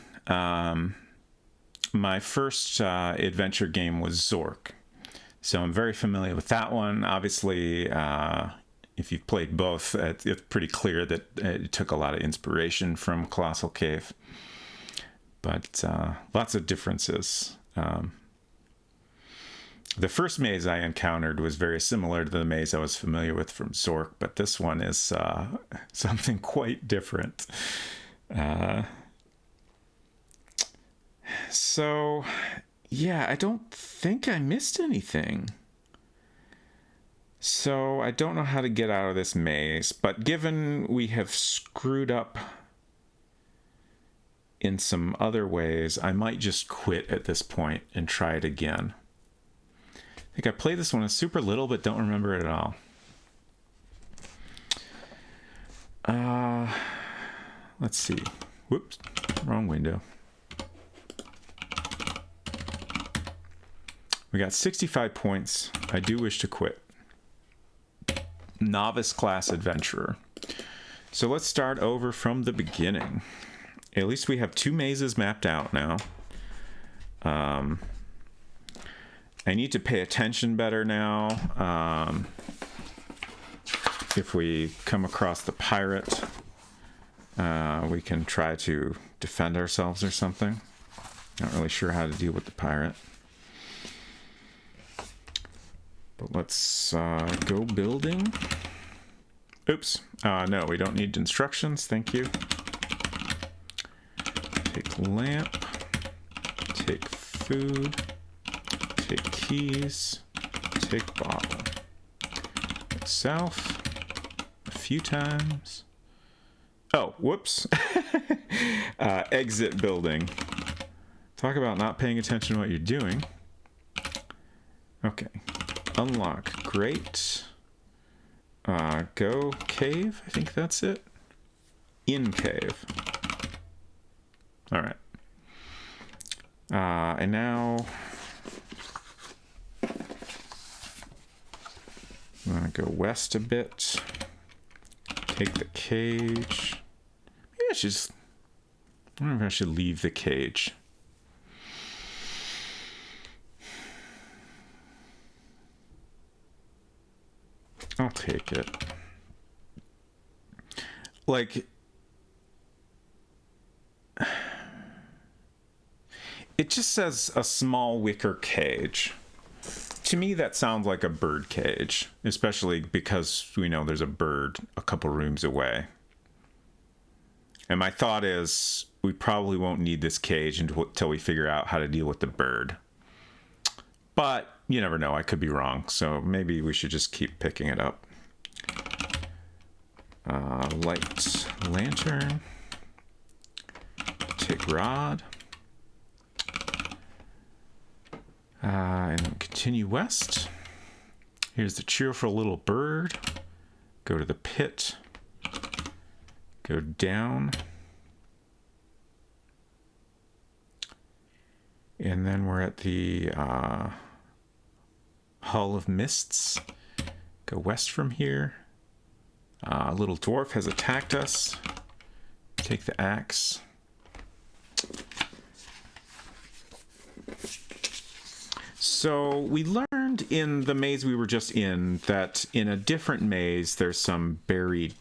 My first adventure game was Zork. So I'm very familiar with that one. Obviously, if you've played both, it's pretty clear that it took a lot of inspiration from Colossal Cave. But lots of differences. The first maze I encountered was very similar to the maze I was familiar with from Zork, but this one is something quite different. So, yeah, I don't think I missed anything. So, I don't know how to get out of this maze, but given we have screwed up in some other ways, I might just quit at this point and try it again. I think I played this one as super little, but don't remember it at all. Let's see. Whoops, wrong window. We got 65 points. I do wish to quit. Novice class adventurer. So let's start over from the beginning. At least we have 2 mazes mapped out now. I need to pay attention better now. If we come across the pirate, we can try to defend ourselves or something. Not really sure how to deal with the pirate. But let's go building. Oops. No, we don't need instructions. Thank you. Take lamp. Take food. Take keys. Take bottle. South. A few times. Oh, whoops. Exit building. Talk about not paying attention to what you're doing. Okay. Unlock. Great. Go cave. I think that's it. In cave. All right. And now I'm going to go west a bit. Take the cage. Maybe I should just... I wonder if I should leave the cage. I'll take it. Like... It just says a small wicker cage. To me, that sounds like a bird cage, especially because we know there's a bird a couple rooms away. And my thought is we probably won't need this cage until we figure out how to deal with the bird. But you never know, I could be wrong, so maybe we should just keep picking it up. Light lantern. Take rod. And then continue west. Here's the cheerful little bird. Go to the pit. Go down. And then we're at the Hall of Mists. Go west from here. A little dwarf has attacked us. Take the axe. So we learned in the maze we were just in that in a different maze there's some buried...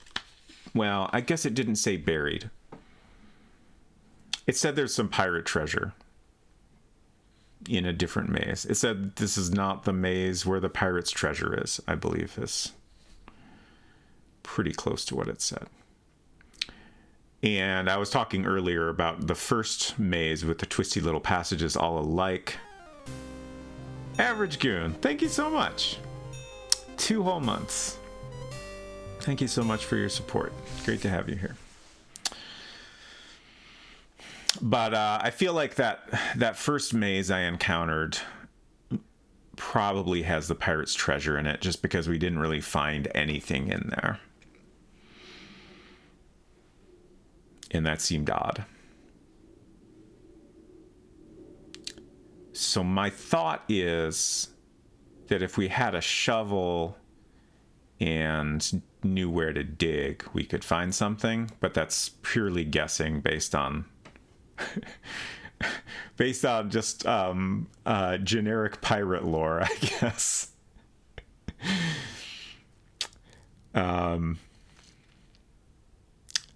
Well, I guess it didn't say buried. It said there's some pirate treasure in a different maze. It said this is not the maze where the pirate's treasure is, I believe is pretty close to what it said. And I was talking earlier about the first maze with the twisty little passages all alike. Average Goon, thank you so much. 2 whole months. Thank you so much for your support. Great to have you here. But I feel like that first maze I encountered probably has the pirate's treasure in it, just because we didn't really find anything in there. And that seemed odd. So my thought is that if we had a shovel and knew where to dig, we could find something, but that's purely guessing based on just generic pirate lore, I guess.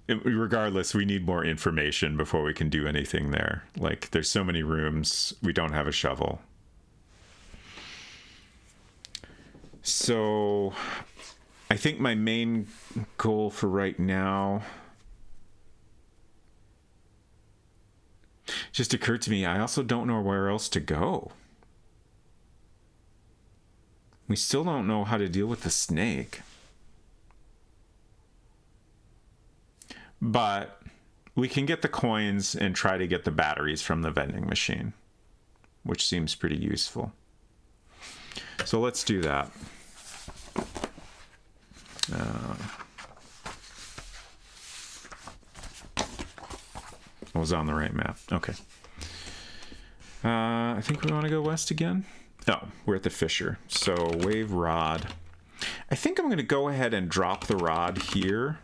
Regardless, we need more information before we can do anything there. Like, there's so many rooms, we don't have a shovel. So I think my main goal for right now just occurred to me, I also don't know where else to go. We still don't know how to deal with the snake. But we can get the coins and try to get the batteries from the vending machine, which seems pretty useful. So let's do that. I was on the right map. Okay. I think we want to go west again. No, we're at the fissure. So wave rod. I think I'm going to go ahead and drop the rod here.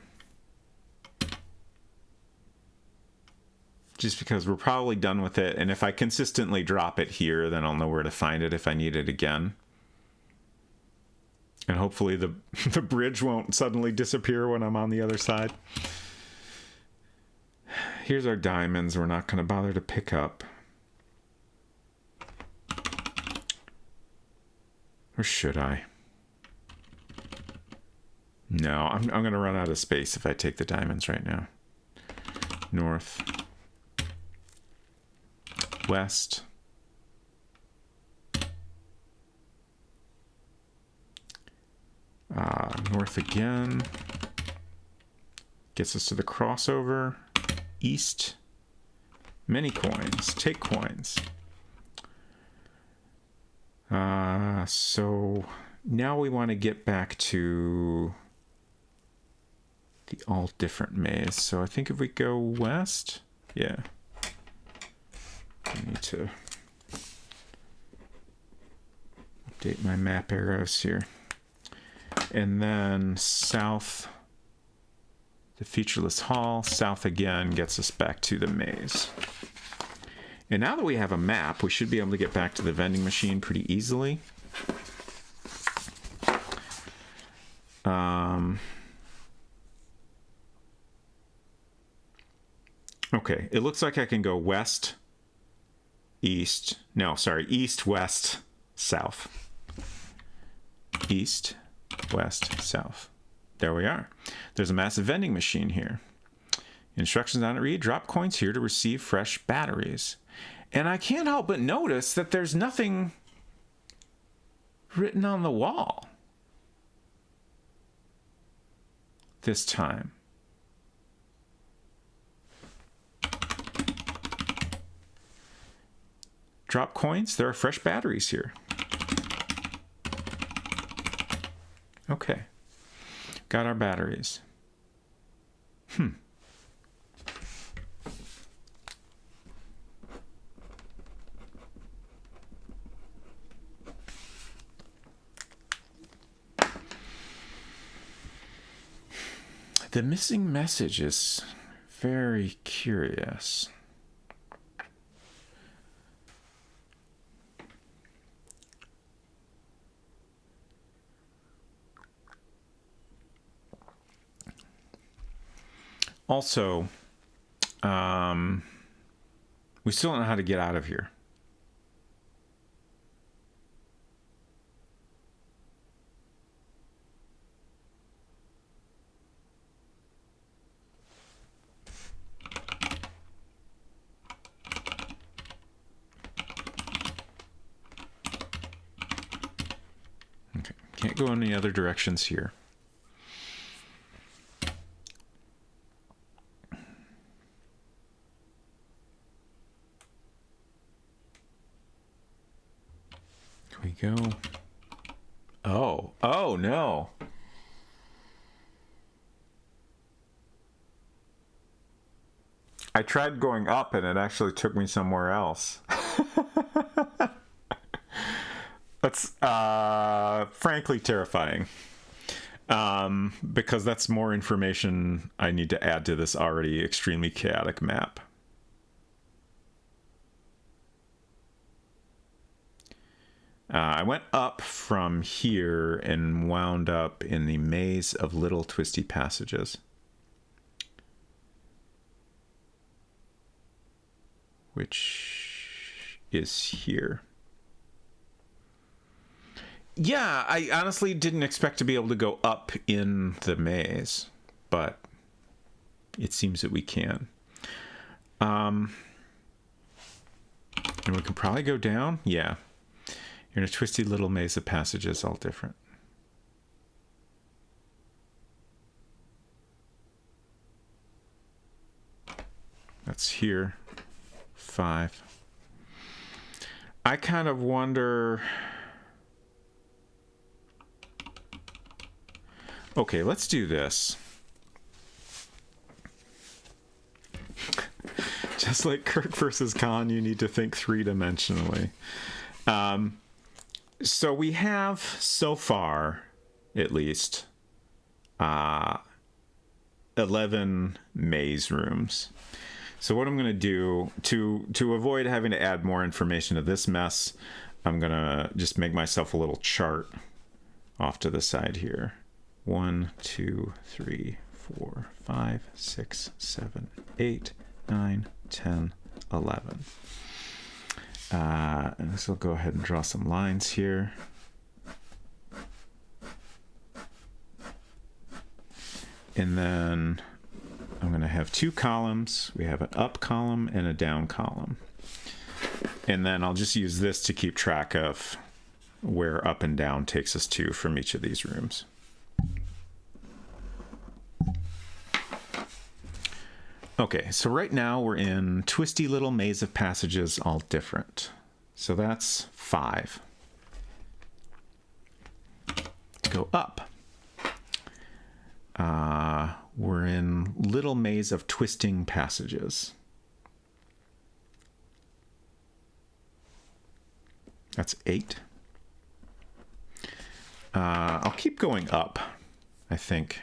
Just because we're probably done with it. And if I consistently drop it here, then I'll know where to find it if I need it again. And hopefully the bridge won't suddenly disappear when I'm on the other side. Here's our diamonds we're not going to bother to pick up. Or should I? No, I'm going to run out of space if I take the diamonds right now. North. West. North again. Gets us to the crossover. East. Many coins. Take coins. So now we want to get back to the all different maze. So I think if we go west, yeah. I need to update my map arrows here. And then south, the featureless hall. South again gets us back to the maze. And now that we have a map, we should be able to get back to the vending machine pretty easily. Okay, it looks like I can go west, east, no, sorry, east, west, south. East, west, south. There we are. There's a massive vending machine here. Instructions on it read, drop coins here to receive fresh batteries. And I can't help but notice that there's nothing written on the wall this time. Drop coins, there are fresh batteries here. Okay. Got our batteries. The missing message is very curious. Also, we still don't know how to get out of here. Okay, can't go in any other directions here. We go. Oh no. I tried going up and it actually took me somewhere else. That's frankly terrifying. Because that's more information I need to add to this already extremely chaotic map. I went up from here and wound up in the maze of little twisty passages. Which is here. Yeah, I honestly didn't expect to be able to go up in the maze, but it seems that we can. And we can probably go down. Yeah. You're in a twisty little maze of passages, all different. That's here. 5. I kind of wonder... Okay, let's do this. Just like Kirk versus Khan, you need to think three-dimensionally. So we have, so far, at least, 11 maze rooms. So what I'm going to do, to avoid having to add more information to this mess, I'm going to just make myself a little chart off to the side here. 1, 2, 3, 4, 5, 6, 7, 8, 9, 10, 11. And this will go ahead and draw some lines here. And then I'm going to have 2 columns. We have an up column and a down column. And then I'll just use this to keep track of where up and down takes us to from each of these rooms. Okay, so right now we're in twisty little maze of passages, all different. So that's 5. Let's go up. We're in little maze of twisting passages. That's 8. I'll keep going up, I think,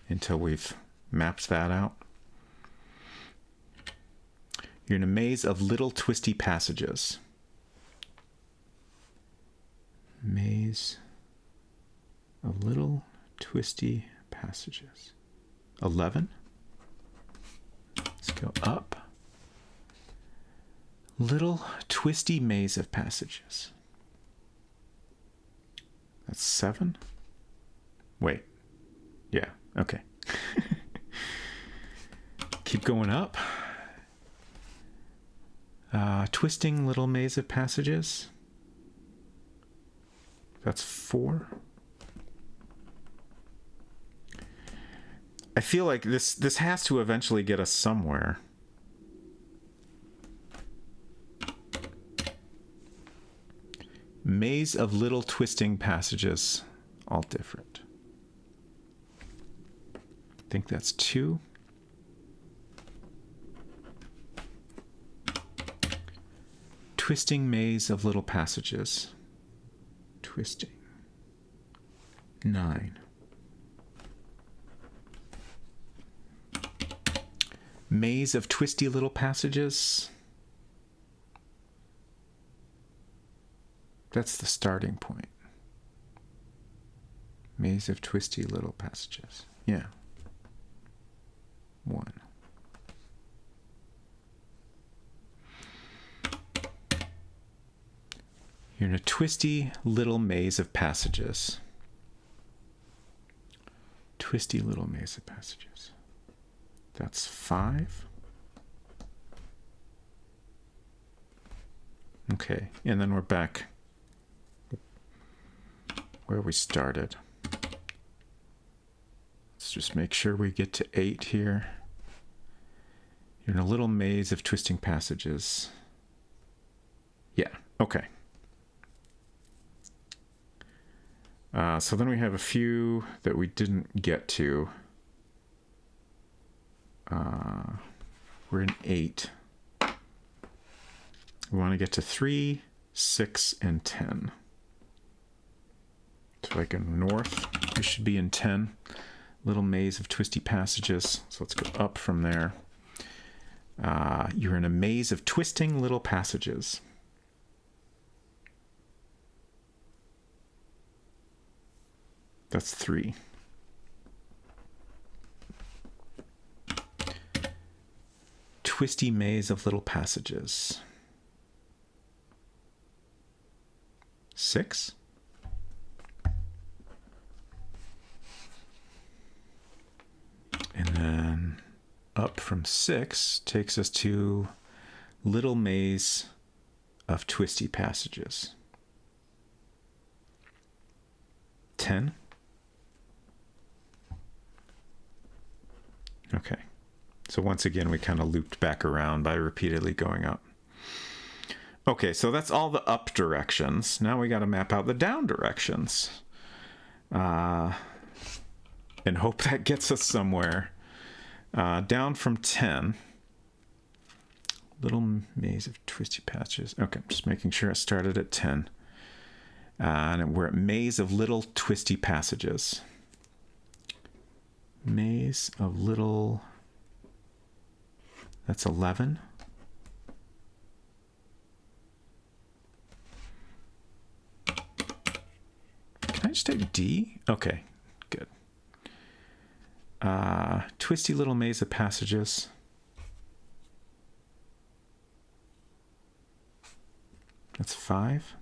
until we've mapped that out. You're in a maze of little twisty passages. Maze of little twisty passages. 11. Let's go up. Little twisty maze of passages. That's 7. Wait. Yeah, okay. Keep going up. Twisting little maze of passages. That's 4. I feel like this has to eventually get us somewhere. Maze of little twisting passages, all different. I think that's 2. Twisting maze of little passages. Twisting. 9. Maze of twisty little passages. That's the starting point. Maze of twisty little passages. Yeah. 1. You're in a twisty little maze of passages. Twisty little maze of passages. That's 5. Okay, and then we're back where we started. Let's just make sure we get to 8 here. You're in a little maze of twisting passages. Yeah, okay. So then we have a few that we didn't get to. We're in 8. We want to get to 3, 6, and 10. So like in north, we should be in 10. Little maze of twisty passages. So let's go up from there. You're in a maze of twisting little passages. That's 3. Twisty maze of little passages. 6. And then up from 6 takes us to little maze of twisty passages. 10. Okay. So once again, we kind of looped back around by repeatedly going up. Okay, so that's all the up directions. Now we got to map out the down directions. And hope that gets us somewhere. Down from 10. Little maze of twisty patches. Okay, just making sure I started at 10. And we're at maze of little twisty passages. Maze of little... That's 11. Can I just take D? Okay, good. Twisty little maze of passages. That's 5.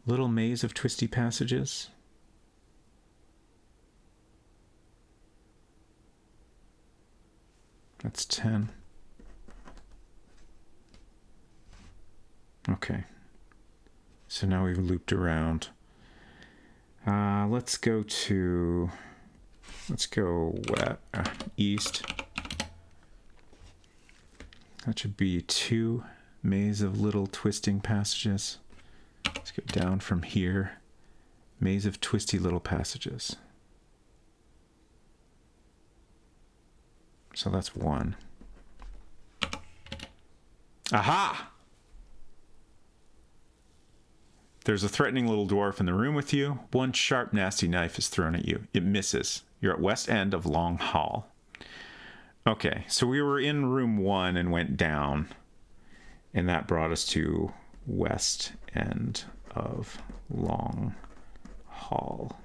Little maze of twisty passages. That's 10. Okay. So now we've looped around. Let's go east. That should be 2 maze of little twisting passages. Let's go down from here. Maze of twisty little passages. So that's 1. Aha! There's a threatening little dwarf in the room with you. 1 sharp, nasty knife is thrown at you. It misses. You're at west end of Long Hall. Okay, so we were in room 1 and went down. And that brought us to west end of Long Hall.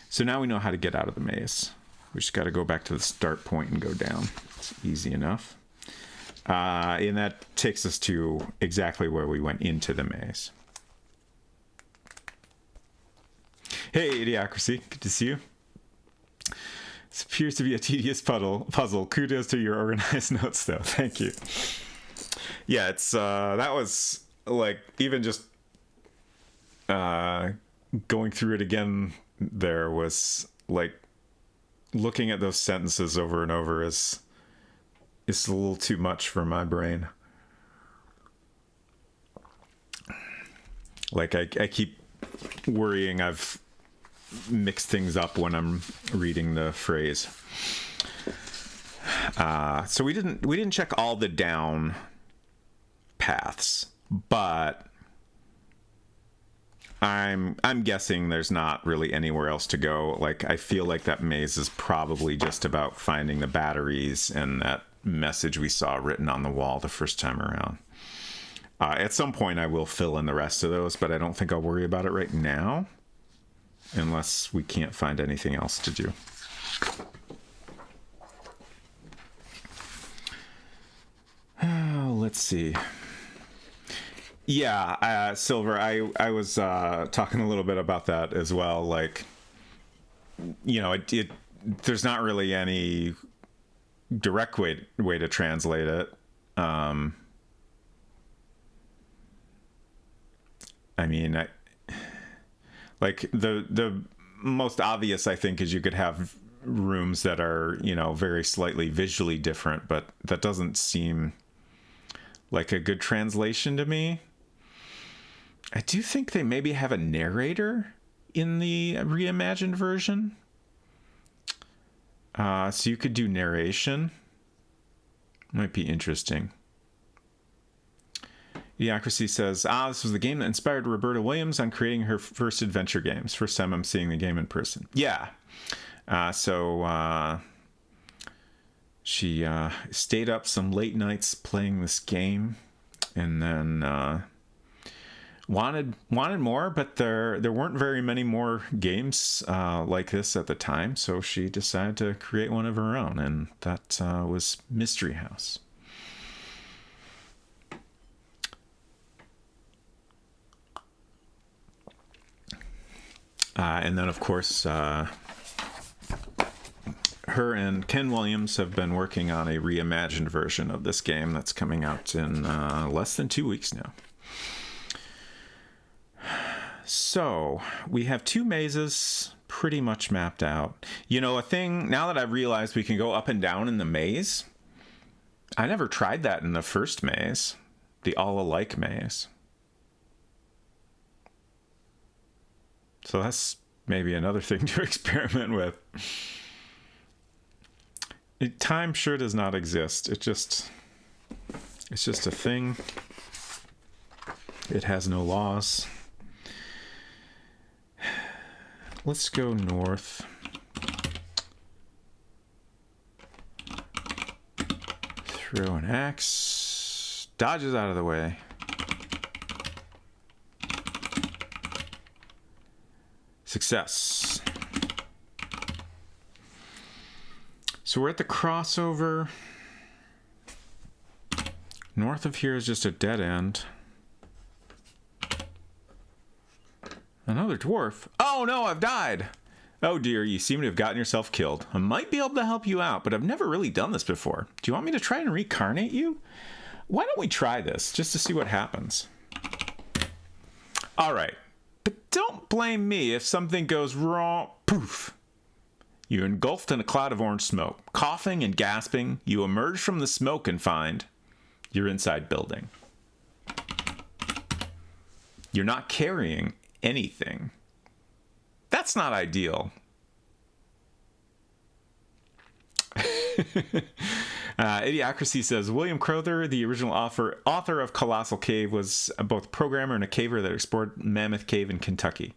So now we know how to get out of the maze. We just got to go back to the start point and go down. It's easy enough. And that takes us to exactly where we went into the maze. Hey, Idiocracy. Good to see you. This appears to be a tedious puzzle. Kudos to your organized notes, though. Thank you. Yeah, it's that was like even just going through it again. There was like looking at those sentences over and over is a little too much for my brain. Like I keep worrying I've mixed things up when I'm reading the phrase. So we didn't check all the down paths, but I'm guessing there's not really anywhere else to go. Like I feel like that maze is probably just about finding the batteries and that message we saw written on the wall the first time around. At some point I will fill in the rest of those, but I don't think I'll worry about it right now unless we can't find anything else to do. Let's see. Yeah, Silver, I was talking a little bit about that as well. Like, you know, it there's not really any direct way to translate it. I mean, like the most obvious, I think, is you could have rooms that are, you know, very slightly visually different, but that doesn't seem like a good translation to me. I do think they maybe have a narrator in the reimagined version. So you could do narration. Might be interesting. Idiocracy says, this was the game that inspired Roberta Williams on creating her first adventure games. First time I'm seeing the game in person. Yeah. So she stayed up some late nights playing this game and then wanted more, but there weren't very many more games like this at the time, so she decided to create one of her own, and that was Mystery House. And then, of course, her and Ken Williams have been working on a reimagined version of this game that's coming out in less than 2 weeks now. So, we have 2 mazes pretty much mapped out. You know, a thing, now that I've realized we can go up and down in the maze, I never tried that in the first maze, the all-alike maze. So that's maybe another thing to experiment with. Time sure does not exist. It's just a thing. It has no laws. Let's go north. Throw an axe. Dodges out of the way. Success. So we're at the crossover. North of here is just a dead end. Another dwarf. Oh no, I've died. Oh dear, you seem to have gotten yourself killed. I might be able to help you out, but I've never really done this before. Do you want me to try and reincarnate you? Why don't we try this, just to see what happens? All right. But don't blame me if something goes wrong. Poof! You're engulfed in a cloud of orange smoke. Coughing and gasping, you emerge from the smoke and find you're inside building. You're not carrying anything. That's not ideal. Idiocracy says, William Crowther, the original author of Colossal Cave, was both a programmer and a caver that explored Mammoth Cave in Kentucky.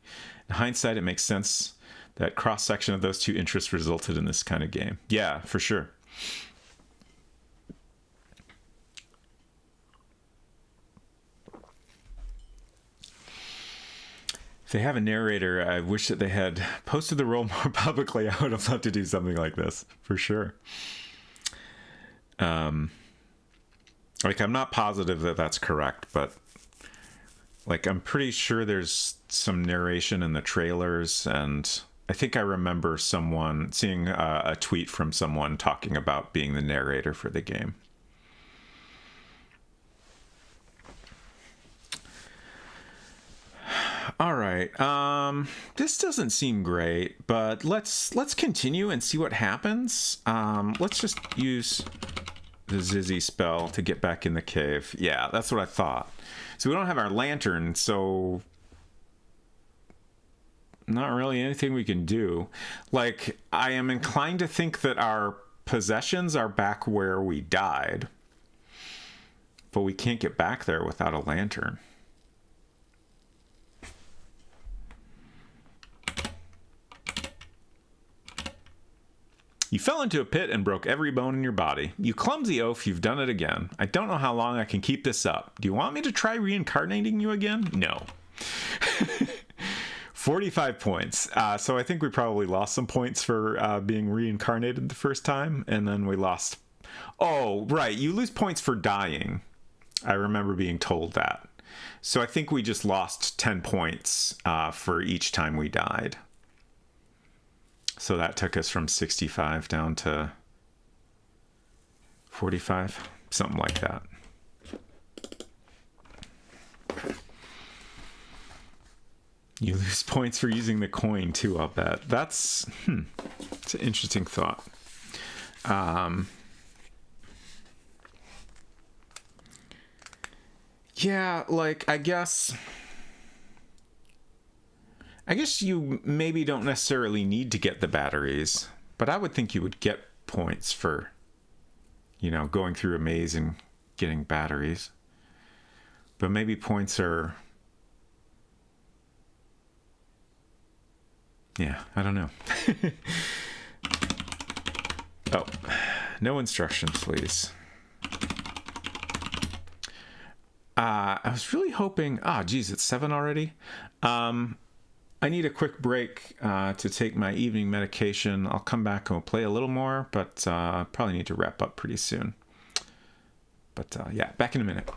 In hindsight, it makes sense that cross-section of those two interests resulted in this kind of game. Yeah, for sure. If they have a narrator, I wish that they had posted the role more publicly. I would have loved to do something like this, for sure. Like, I'm not positive that that's correct, but like, I'm pretty sure there's some narration in the trailers, and I think I remember seeing a tweet from someone talking about being the narrator for the game. All right. This doesn't seem great, but let's continue and see what happens. Let's just use the Zizzy spell to get back in the cave. Yeah, that's what I thought. So we don't have our lantern, so not really anything we can do. Like, I am inclined to think that our possessions are back where we died, but we can't get back there without a lantern. You fell into a pit and broke every bone in your body. You clumsy oaf, you've done it again. I don't know how long I can keep this up. Do you want me to try reincarnating you again? No. 45 points. So I think we probably lost some points for being reincarnated the first time, and then we lost... Oh, right. You lose points for dying. I remember being told that. So I think we just lost 10 points for each time we died. So that took us from 65 down to 45, something like that. You lose points for using the coin too, I'll bet. It's an interesting thought. Yeah, like, I guess you maybe don't necessarily need to get the batteries, but I would think you would get points for, going through a maze and getting batteries. But maybe points are... Yeah, I don't know. Oh, no instructions, please. I was really hoping... geez, it's 7 already? I need a quick break to take my evening medication. I'll come back and we'll play a little more, but probably need to wrap up pretty soon. But yeah, back in a minute.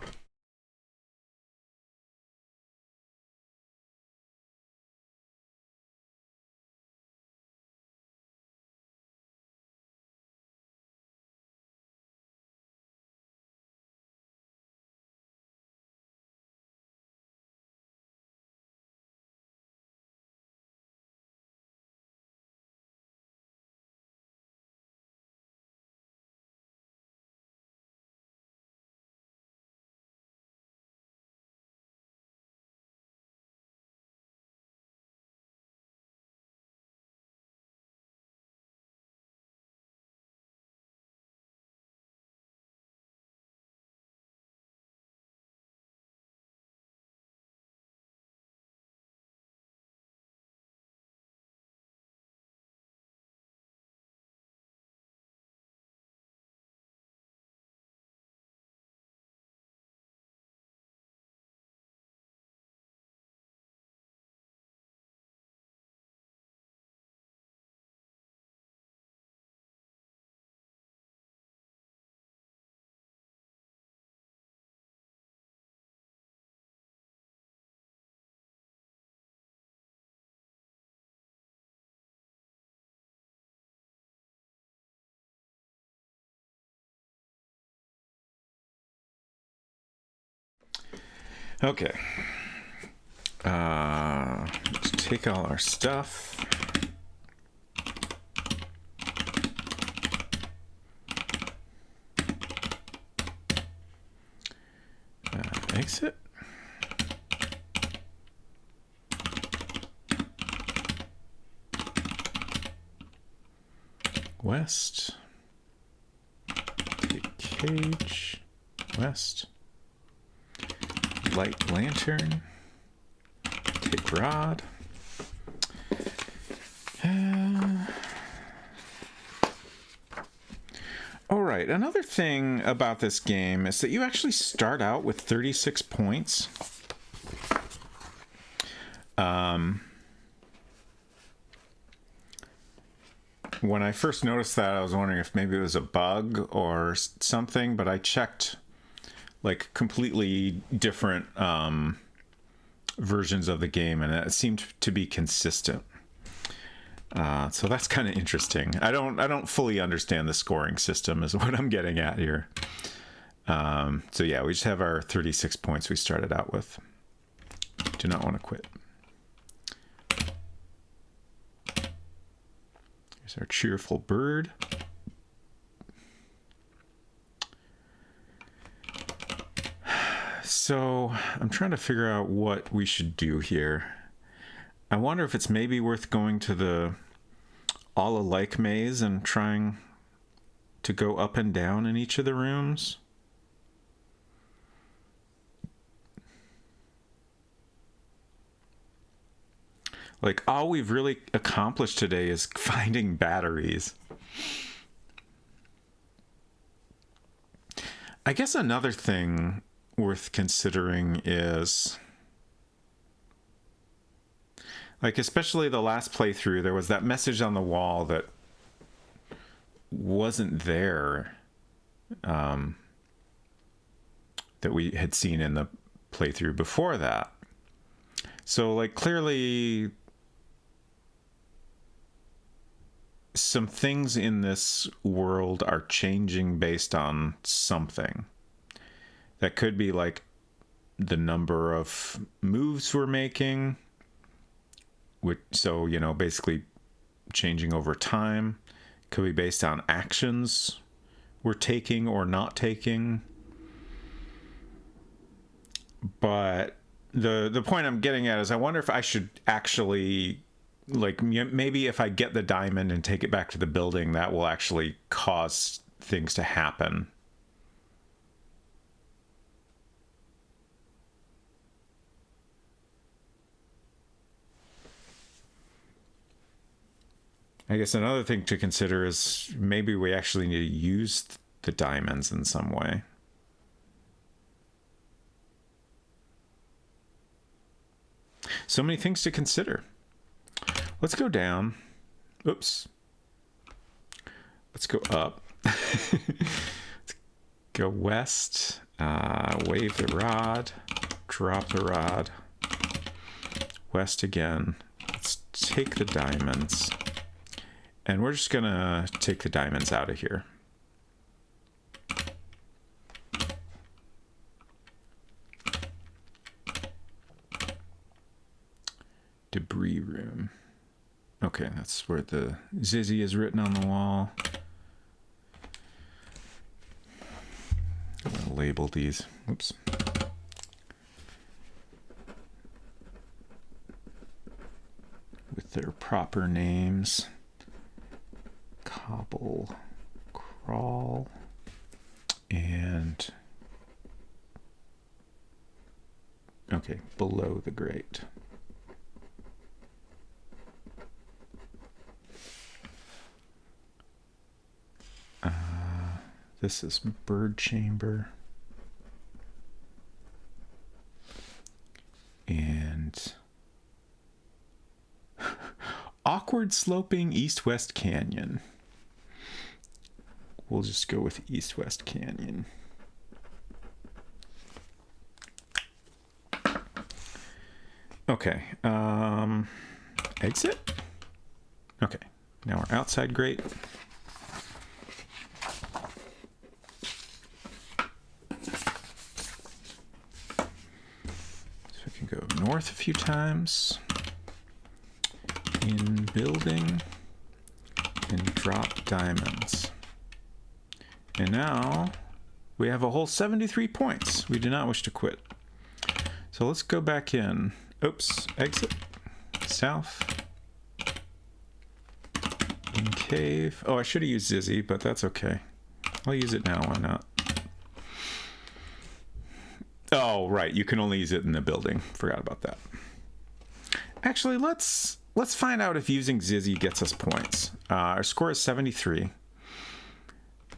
Okay. Let's take all our stuff. Exit. West. Take cage. West. Light lantern. Take rod. All right, another thing about this game is that you actually start out with 36 points. When I first noticed that, I was wondering if maybe it was a bug or something, but I checked like completely different versions of the game, and it seemed to be consistent. So that's kind of interesting. I don't fully understand the scoring system is what I'm getting at here. So yeah, we just have our 36 points we started out with. Do not want to quit. Here's our cheerful bird. So I'm trying to figure out what we should do here. I wonder if it's maybe worth going to the all alike maze and trying to go up and down in each of the rooms. Like, all we've really accomplished today is finding batteries. I guess another thing worth considering is, like, especially the last playthrough, there was that message on the wall that wasn't there, that we had seen in the playthrough before that. So, like, clearly some things in this world are changing based on something. That could be like the number of moves we're making, which, so, you know, basically changing over time. Could be based on actions we're taking or not taking. But the point I'm getting at is, I wonder if I should actually, like, maybe if I get the diamond and take it back to the building, that will actually cause things to happen. I guess another thing to consider is maybe we actually need to use the diamonds in some way. So many things to consider. Let's go down. Oops. Let's go up. Let's go west. Wave the rod. Drop the rod. West again. Let's take the diamonds. And we're just going to take the diamonds out of here. Debris room. Okay, that's where the Zizzy is written on the wall. I'm going to label these. Oops. With their proper names. Cobble, crawl, and okay, below the grate. This is bird chamber. And awkward sloping east-west canyon. We'll just go with east-west canyon. Okay. Exit. Okay. Now we're outside grate. So we can go north a few times. In building. And drop diamonds. And now we have a whole 73 points. We do not wish to quit. So let's go back in. Oops, exit. South. In cave. Oh, I should have used Zizzy, but that's okay. I'll use it now, why not? Oh, right, you can only use it in the building. Forgot about that. Actually, let's find out if using Zizzy gets us points. Our score is 73.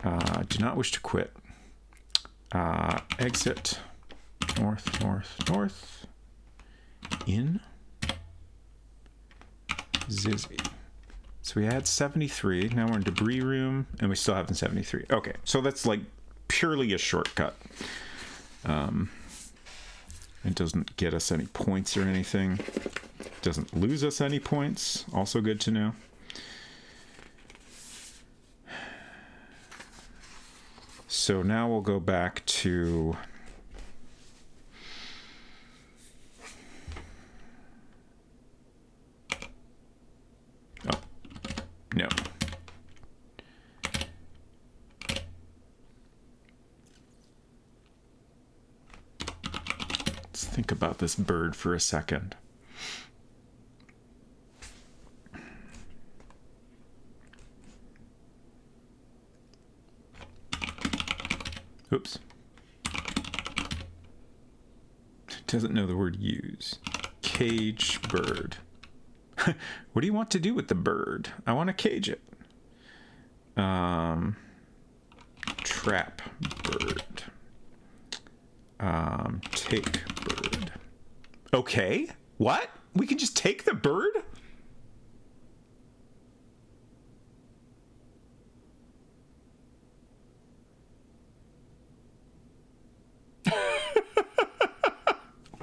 Do not wish to quit. Exit. North, north, north. In. Zizzy. So we had 73. Now we're in debris room, and we still have 73. Okay, so that's like purely a shortcut. It doesn't get us any points or anything. Doesn't lose us any points. Also good to know. So now we'll go back to... Oh, no. Let's think about this bird for a second. Oops. Doesn't know the word use. Cage bird. What do you want to do with the bird? I want to cage it. Trap bird. Take bird. Okay. What? We can just take the bird?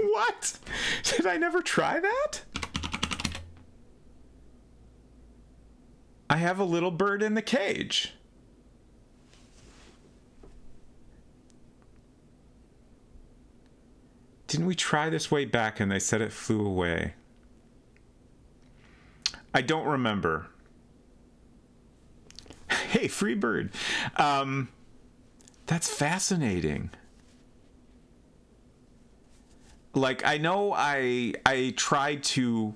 What? Did I never try that? I have a little bird in the cage. Didn't we try this way back and they said it flew away? I don't remember. Hey, free bird. That's fascinating. Like, I know I tried to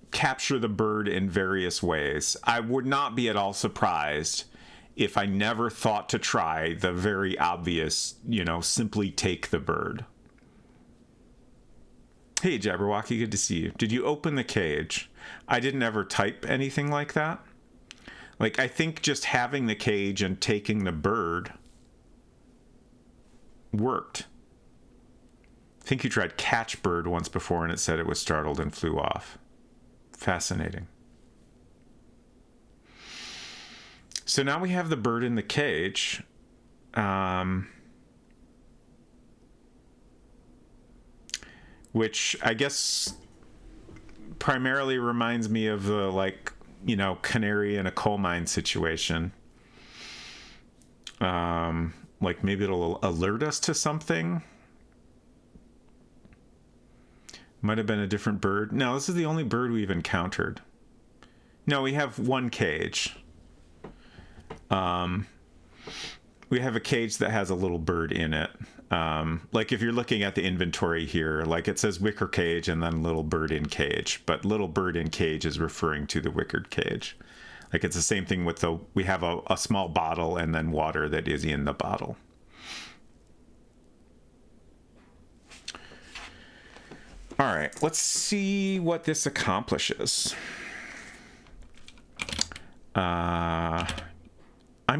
capture the bird in various ways. I would not be at all surprised if I never thought to try the very obvious, simply take the bird. Hey, Jabberwocky, good to see you. Did you open the cage? I didn't ever type anything like that. Like, I think just having the cage and taking the bird worked. I think you tried catch bird once before and it said it was startled and flew off. Fascinating. So now we have the bird in the cage. Which I guess primarily reminds me of the, canary in a coal mine situation. Like maybe it'll alert us to something. Might have been a different bird. No, this is the only bird we've encountered. No, we have one cage. We have a cage that has a little bird in it. Like if you're looking at the inventory here, like it says wicker cage and then little bird in cage, but little bird in cage is referring to the wickered cage. Like it's the same thing with we have a small bottle and then water that is in the bottle. All right, let's see what this accomplishes. I'm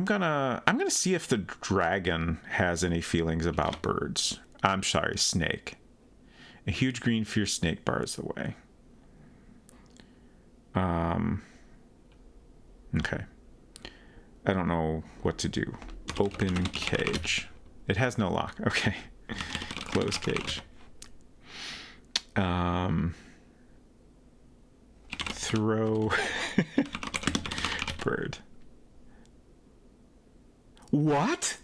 gonna see if the dragon has any feelings about birds. I'm sorry, snake. A huge green fierce snake bars the way. Okay. I don't know what to do. Open cage. It has no lock. Okay. Close cage. Throw bird. What?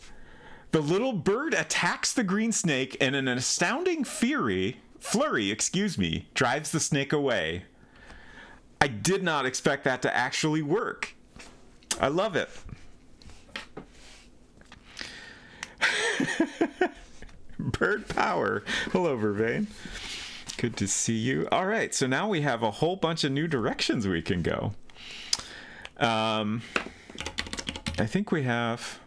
The little bird attacks the green snake and in an astounding fury, Flurry, excuse me, drives the snake away. I did not expect that to actually work. I love it. Bird power. Hello, Vervain. Good to see you. All right, so now we have a whole bunch of new directions we can go. I think we have...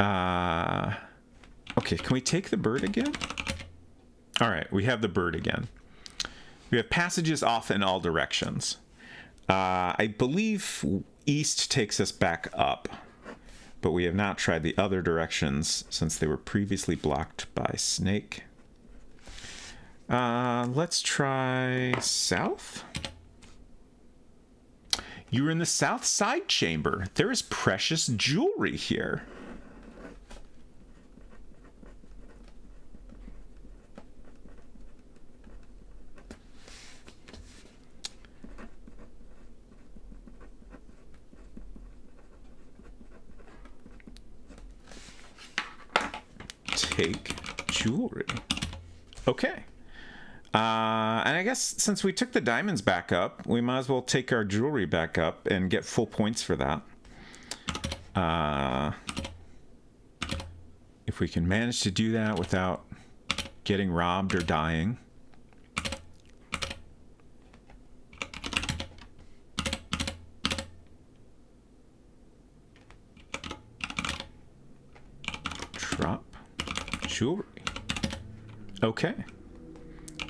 okay, can we take the bird again? All right, we have the bird again. We have passages off in all directions. I believe east takes us back up, but we have not tried the other directions since they were previously blocked by snake. Let's try south. You're in the south side chamber. There is precious jewelry here. Take jewelry. Okay. And I guess since we took the diamonds back up, we might as well take our jewelry back up and get full points for that. If we can manage to do that without getting robbed or dying. Drop jewelry. Okay.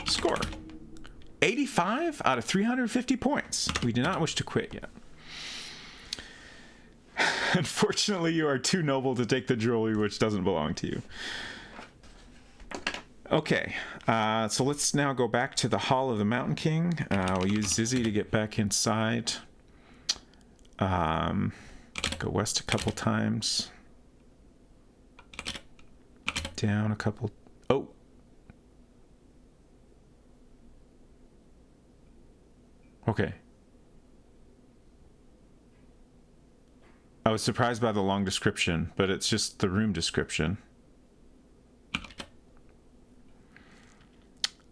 Score 85 out of 350 points. We do not wish to quit yet. Unfortunately, you are too noble to take the jewelry which doesn't belong to you. Okay, so let's now go back to the Hall of the Mountain King. We'll use Zizzy to get back inside. Go west a couple times. Down a couple. Oh. Okay. I was surprised by the long description, but it's just the room description.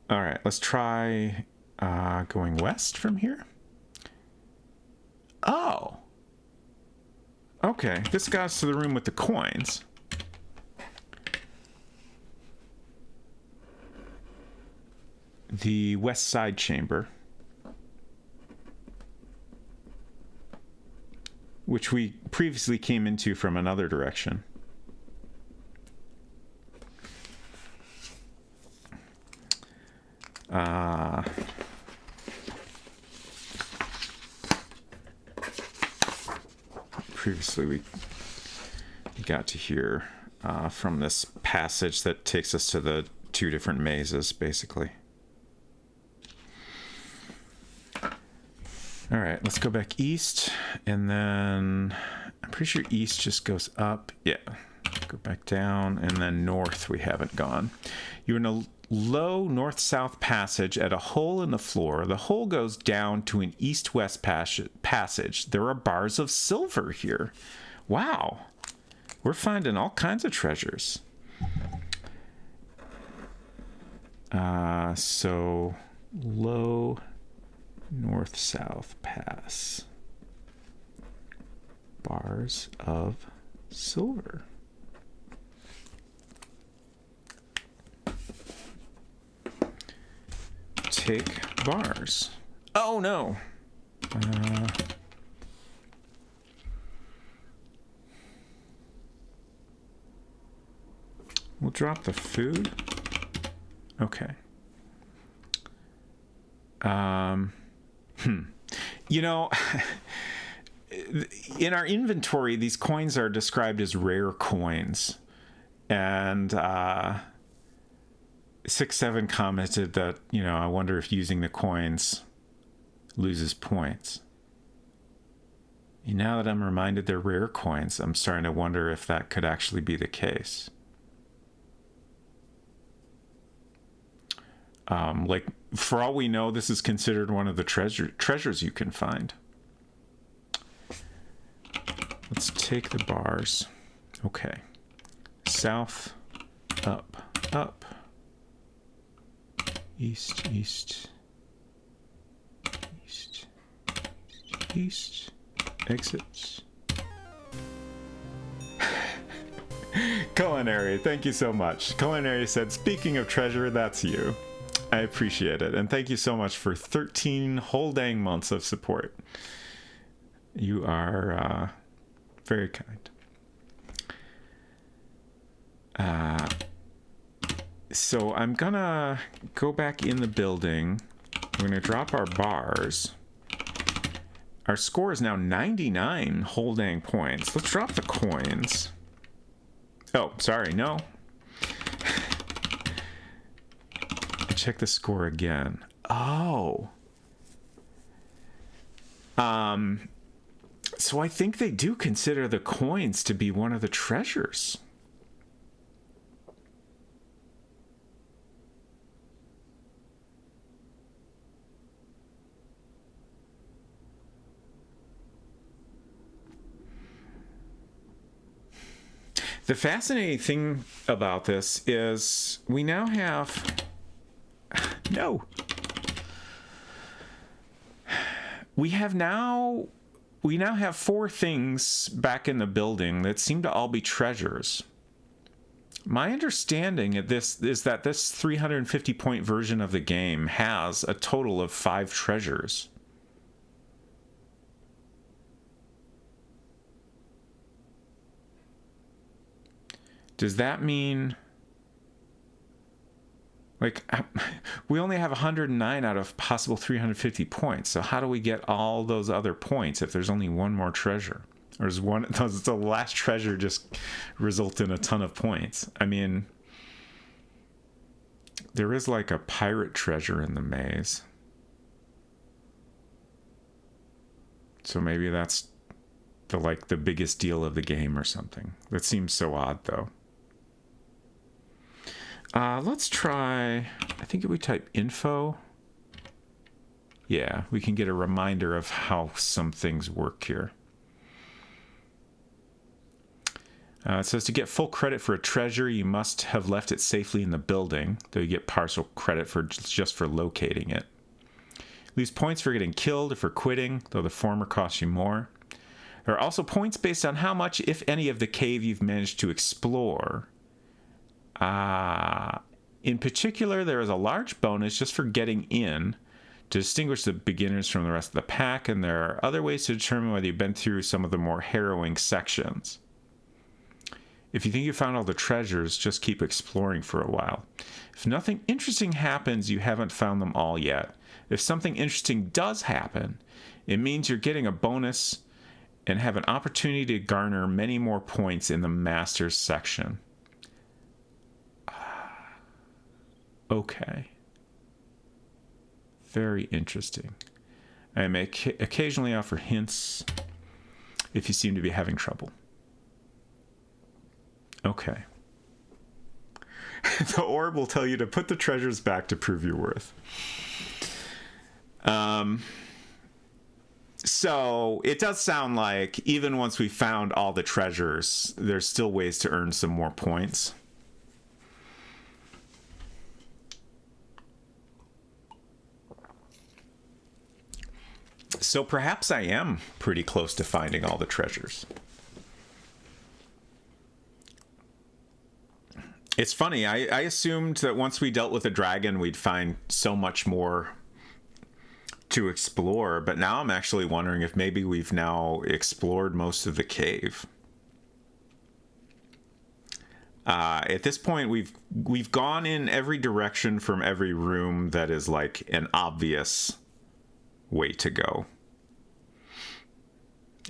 All right, let's try going west from here. Oh. Okay, this got us to the room with the coins. The west side chamber, which we previously came into from another direction. Previously we got to here from this passage that takes us to the two different mazes, basically. All right, let's go back east, and then I'm pretty sure east just goes up. Yeah, go back down, and then north we haven't gone. You're in a low north-south passage at a hole in the floor. The hole goes down to an east-west passage. There are bars of silver here. Wow, we're finding all kinds of treasures. So low north-south pass. Bars of silver. Take bars. Oh no. We'll drop the food. Okay. You know, in our inventory, these coins are described as rare coins. And 6-7 commented that, you know, I wonder if using the coins loses points. Now that I'm reminded they're rare coins, I'm starting to wonder if that could actually be the case. Like, for all we know, this is considered one of the treasures you can find. Let's take the bars. Okay. South, up, up. East, east, east, east, exits. Culinary, thank you so much. Culinary said, speaking of treasure, that's you. I appreciate it. And thank you so much for 13 whole dang months of support. You are very kind. So I'm gonna go back in the building. We're gonna drop our bars. Our score is now 99 whole dang points. Let's drop the coins. Oh, sorry, no. Check the score again. Oh. So I think they do consider the coins to be one of the treasures. The fascinating thing about this is we now have... No. We now have 4 things back in the building that seem to all be treasures. My understanding of this is that this 350 point version of the game has a total of 5 treasures. Does that mean, like, we only have 109 out of possible 350 points, so how do we get all those other points if there's only one more treasure? Or does the last treasure just result in a ton of points? I mean, there is like a pirate treasure in the maze. So maybe that's the biggest deal of the game or something. That seems so odd, though. Let's try, I think if we type info, yeah, we can get a reminder of how some things work here. It says to get full credit for a treasure, you must have left it safely in the building, though you get partial credit just for locating it. Lose points for getting killed or for quitting, though the former costs you more. There are also points based on how much, if any, of the cave you've managed to explore. In particular, there is a large bonus just for getting in to distinguish the beginners from the rest of the pack, and there are other ways to determine whether you've been through some of the more harrowing sections. If you think you found all the treasures, just keep exploring for a while. If nothing interesting happens, you haven't found them all yet. If something interesting does happen, it means you're getting a bonus and have an opportunity to garner many more points in the Masters section. Okay. Very interesting. I may occasionally offer hints if you seem to be having trouble. Okay. The orb will tell you to put the treasures back to prove your worth. So it does sound like even once we found all the treasures, there's still ways to earn some more points. So perhaps I am pretty close to finding all the treasures. It's funny, I assumed that once we dealt with the dragon, we'd find so much more to explore, but now I'm actually wondering if maybe we've now explored most of the cave. At this point, we've gone in every direction from every room that is like an obvious way to go.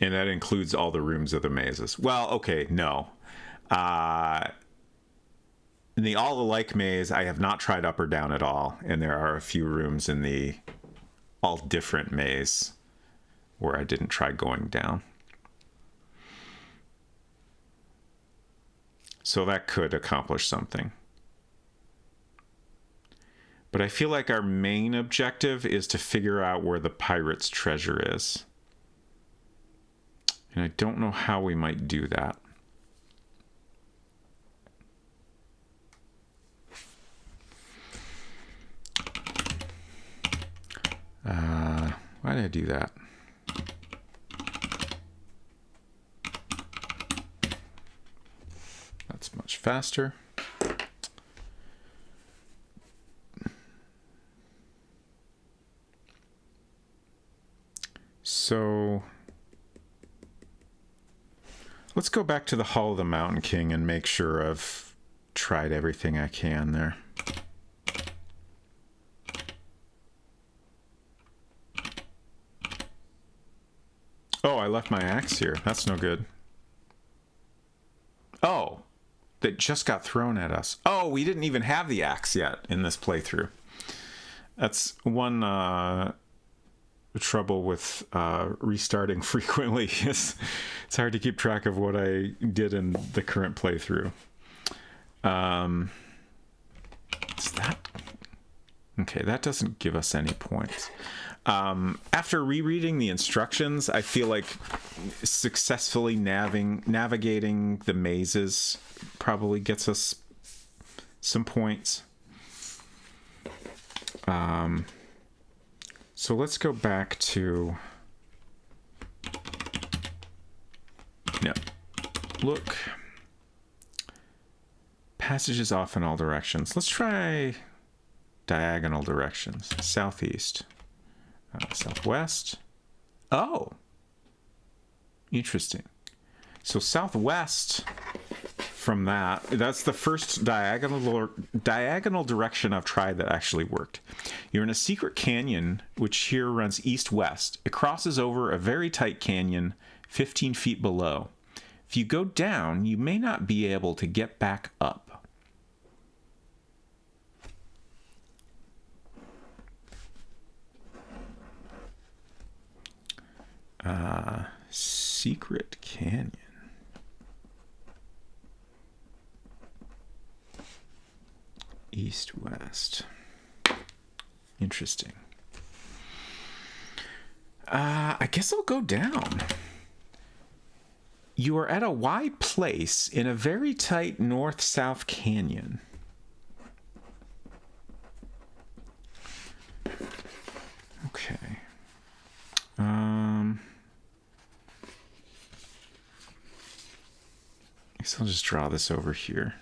And that includes all the rooms of the mazes. Well, okay, no. In the all alike maze, I have not tried up or down at all, and there are a few rooms in the all different maze where I didn't try going down. So that could accomplish something. But I feel like our main objective is to figure out where the pirate's treasure is. And I don't know how we might do that. Why did I do that? That's much faster. So let's go back to the Hall of the Mountain King and make sure I've tried everything I can there. Oh, I left my axe here. That's no good. Oh, that just got thrown at us. Oh, we didn't even have the axe yet in this playthrough. That's one trouble with restarting frequently. It's hard to keep track of what I did in the current playthrough. Is that... Okay, that doesn't give us any points. After rereading the instructions, I feel like successfully navigating the mazes probably gets us some points. So let's go back to... No. Look. Passages off in all directions. Let's try diagonal directions. Southeast. Southwest. Oh. Interesting. So southwest from that's the first diagonal direction I've tried that actually worked. You're in a secret canyon, which here runs east-west. It crosses over a very tight canyon 15 feet below. If you go down, you may not be able to get back up. Secret canyon. East-west. Interesting. I guess I'll go down. You are at a wide place in a very tight north-south canyon. Okay. I guess I'll just draw this over here.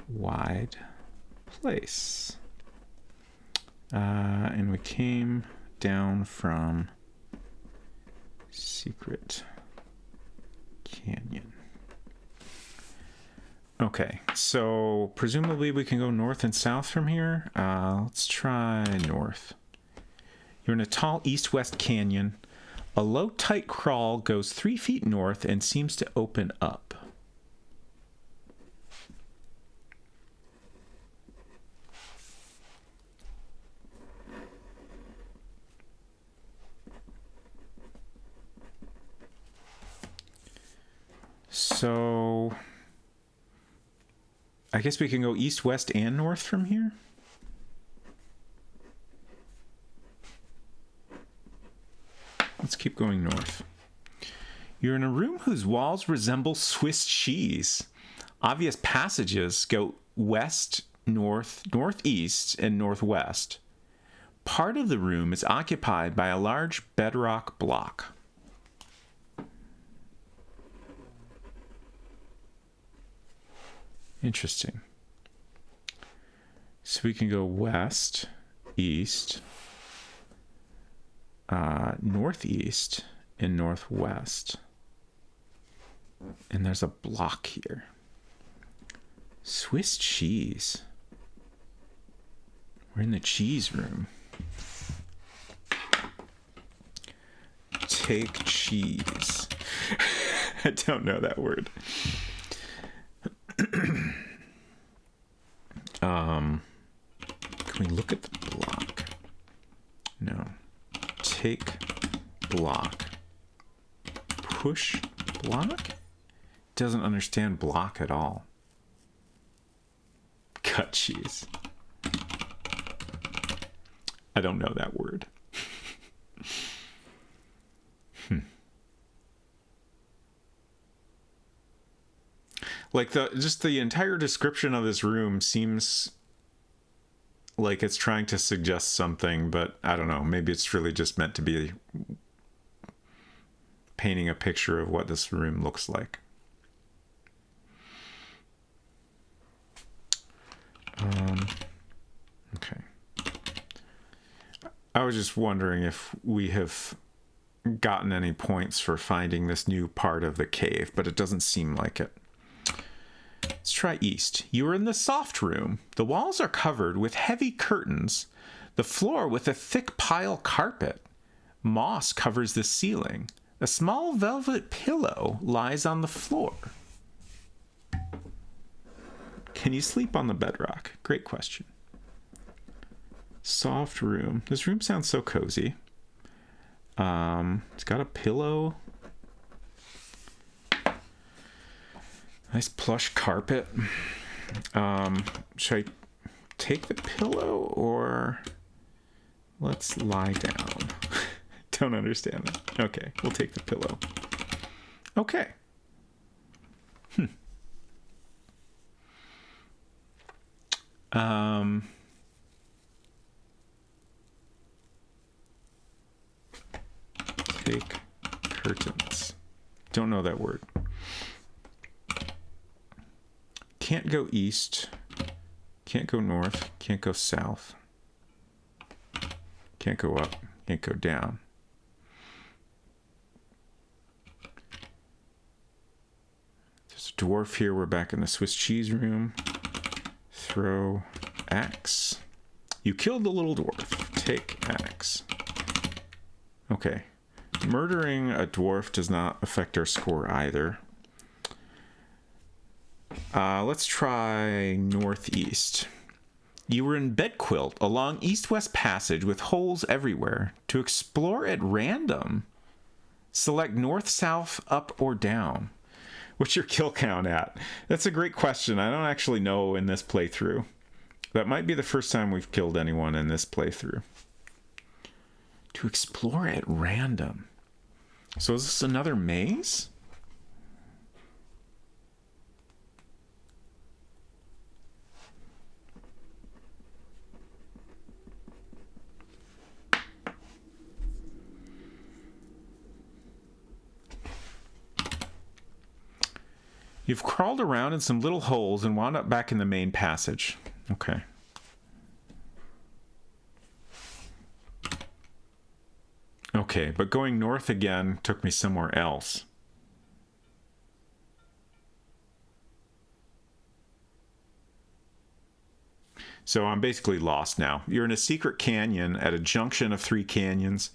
Wide place. And we came down from Secret Canyon. Okay, so presumably we can go north and south from here. Let's try north. You're in a tall east-west canyon. A low, tight crawl goes 3 feet north and seems to open up. So I guess we can go east, west, and north from here. Let's keep going north. You're in a room whose walls resemble Swiss cheese. Obvious passages go west, north, northeast, and northwest. Part of the room is occupied by a large bedrock block. Interesting. So we can go west, east, northeast, and northwest. And there's a block here. Swiss cheese. We're in the cheese room. Take cheese. I don't know that word. Can we look at the block? No. Take block. Push block? Doesn't understand block at all. Cut cheese. I don't know that word. Like the entire description of this room seems like it's trying to suggest something, but I don't know. Maybe it's really just meant to be painting a picture of what this room looks like. Okay. I was just wondering if we have gotten any points for finding this new part of the cave, but it doesn't seem like it. Let's try east. You are in the soft room. The walls are covered with heavy curtains, the floor with a thick pile carpet. Moss covers the ceiling. A small velvet pillow lies on the floor. Can you sleep on the bedrock? Great question. Soft room. This room sounds so cozy. It's got a pillow. Nice plush carpet. Should I take the pillow or let's lie down? Don't understand that. Okay, we'll take the pillow. Okay. Take curtains. Don't know that word. Can't go east. Can't go north. Can't go south. Can't go up. Can't go down. There's a dwarf here. We're back in the Swiss cheese room. Throw axe. You killed the little dwarf. Take axe. Okay. Murdering a dwarf does not affect our score either. Let's try northeast. You were in Bedquilt along east-west passage with holes everywhere. To explore at random, select north, south, up, or down. What's your kill count at? That's a great question. I don't actually know in this playthrough. That might be the first time we've killed anyone in this playthrough. To explore at random. So is this another maze? You've crawled around in some little holes and wound up back in the main passage. Okay. Okay, but going north again took me somewhere else. So I'm basically lost now. You're in a secret canyon at a junction of 3 canyons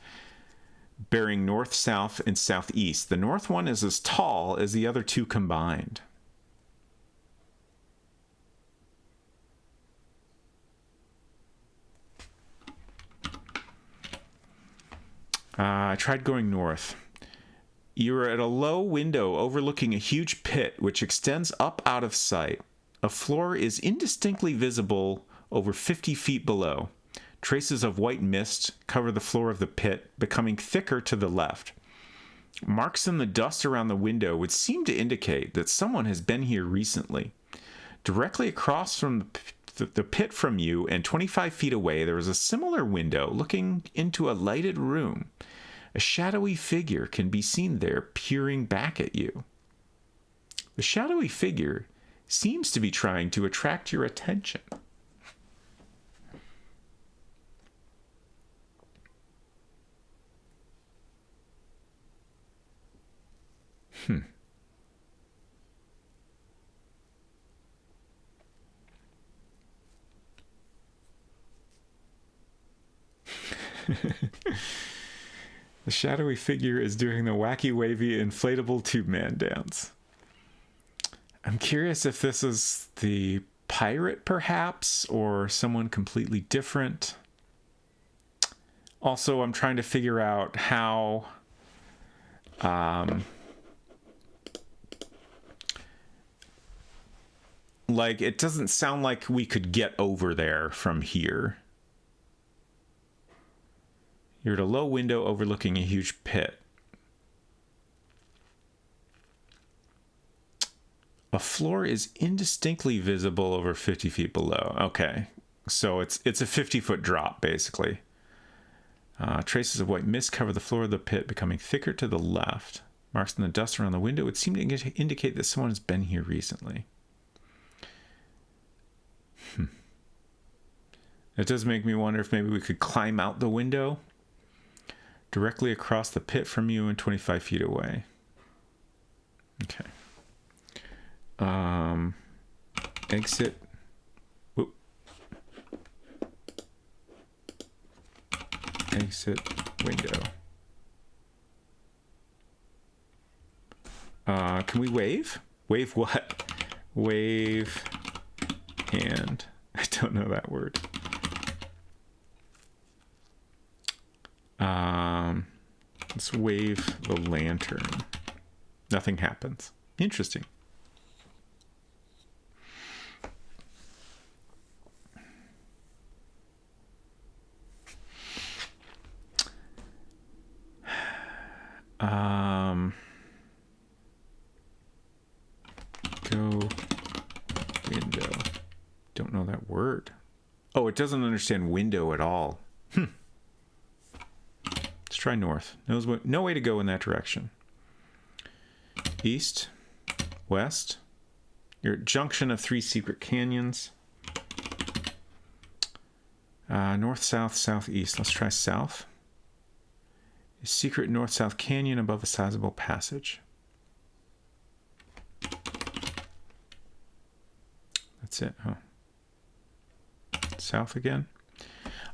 bearing north, south, and southeast. The north one is as tall as the other 2 combined. I tried going north. You are at a low window overlooking a huge pit which extends up out of sight. A floor is indistinctly visible over 50 feet below. Traces of white mist cover the floor of the pit, becoming thicker to the left. Marks in the dust around the window would seem to indicate that someone has been here recently. Directly across from the pit from you and 25 feet away, there is a similar window looking into a lighted room. A shadowy figure can be seen there peering back at you. The shadowy figure seems to be trying to attract your attention. The shadowy figure is doing the wacky wavy inflatable tube man dance. I'm curious if this is the pirate perhaps, or someone completely different. Also, I'm trying to figure out how like, it doesn't sound like we could get over there from here. You're at a low window overlooking a huge pit. A floor is indistinctly visible over 50 feet below. Okay, so it's a 50-foot drop, basically. Traces of white mist cover the floor of the pit, becoming thicker to the left. Marks in the dust around the window would seem to indicate that someone has been here recently. It does make me wonder if maybe we could climb out the window directly across the pit from you and 25 feet away. Okay. Exit. Whoop. Exit window. Can we wave? Wave what? Wave hand. I don't know that word. Let's wave the lantern. Nothing happens. Interesting. Go window. Don't know that word. Oh, it doesn't understand window at all. Let's try north. No way to go in that direction. East, west. Your junction of 3 secret canyons. North, south, southeast. Let's try south. A secret north-south canyon above a sizable passage. That's it. Oh. South again.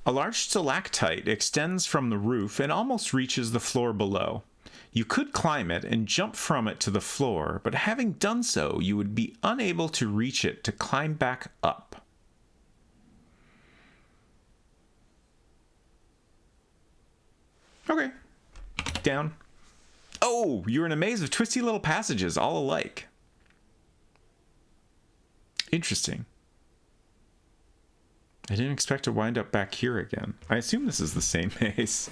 A large stalactite extends from the roof and almost reaches the floor below. You could climb it and jump from it to the floor, but having done so, you would be unable to reach it to climb back up. Okay. Down. Oh, you're in a maze of twisty little passages, all alike. Interesting. I didn't expect to wind up back here again. I assume this is the same maze.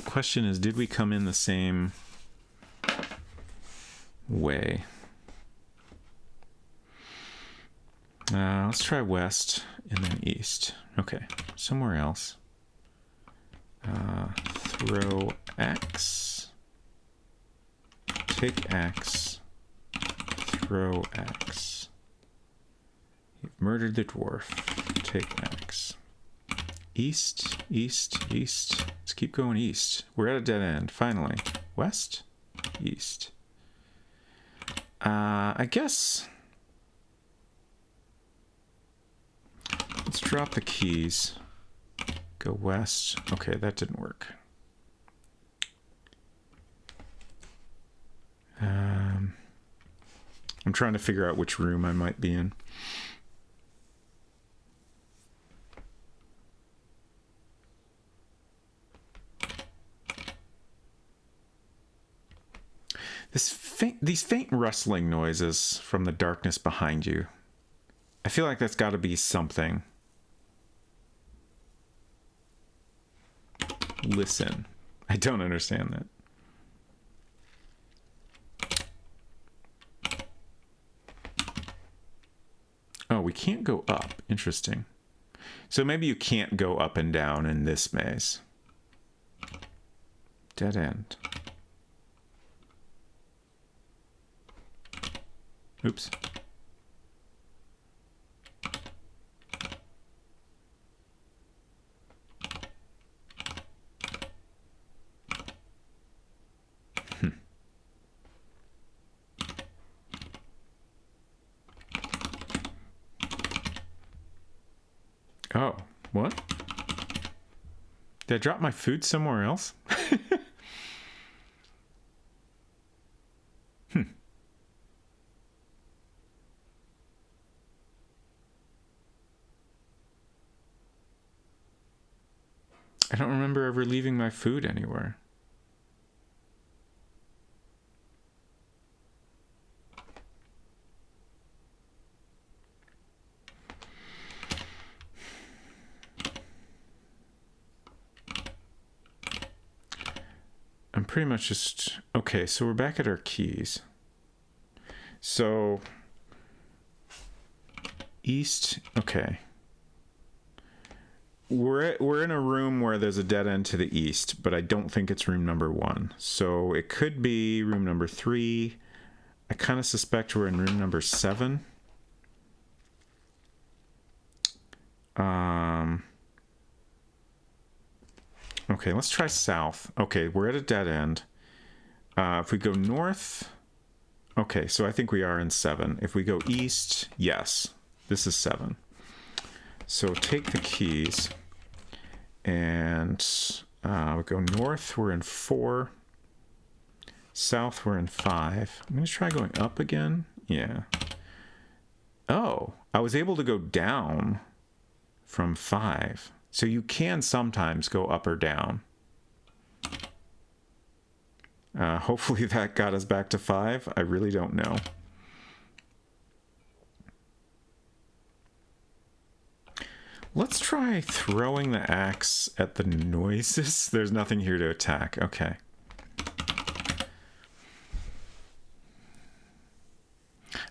Question is, did we come in the same way? Let's try west and then east. Okay, somewhere else. Throw X. Take X. Throw X. You've murdered the dwarf. Take X. East, east, east. Let's keep going east. We're at a dead end, finally. West, east. I guess... Let's drop the keys. Go west. Okay, that didn't work. I'm trying to figure out which room I might be in. These faint rustling noises from the darkness behind you. I feel like that's got to be something. Listen. I don't understand that. Oh, we can't go up. Interesting. So maybe you can't go up and down in this maze. Dead end. Oops. Oh, what? Did I drop my food somewhere else? I don't remember ever leaving my food anywhere. pretty much just... Okay, so we're back at our keys. So... East... Okay. We're in a room where there's a dead end to the east, but I don't think it's room number 1. So it could be room number 3. I kind of suspect we're in room number 7. Okay, let's try south. Okay, we're at a dead end. If we go north... Okay, so I think we are in 7. If we go east, yes. This is 7. So take the keys. And we go north, we're in 4. South, we're in 5. I'm going to try going up again. Yeah. Oh, I was able to go down from 5. So you can sometimes go up or down. Hopefully that got us back to 5. I really don't know. Let's try throwing the axe at the noises. There's nothing here to attack. Okay.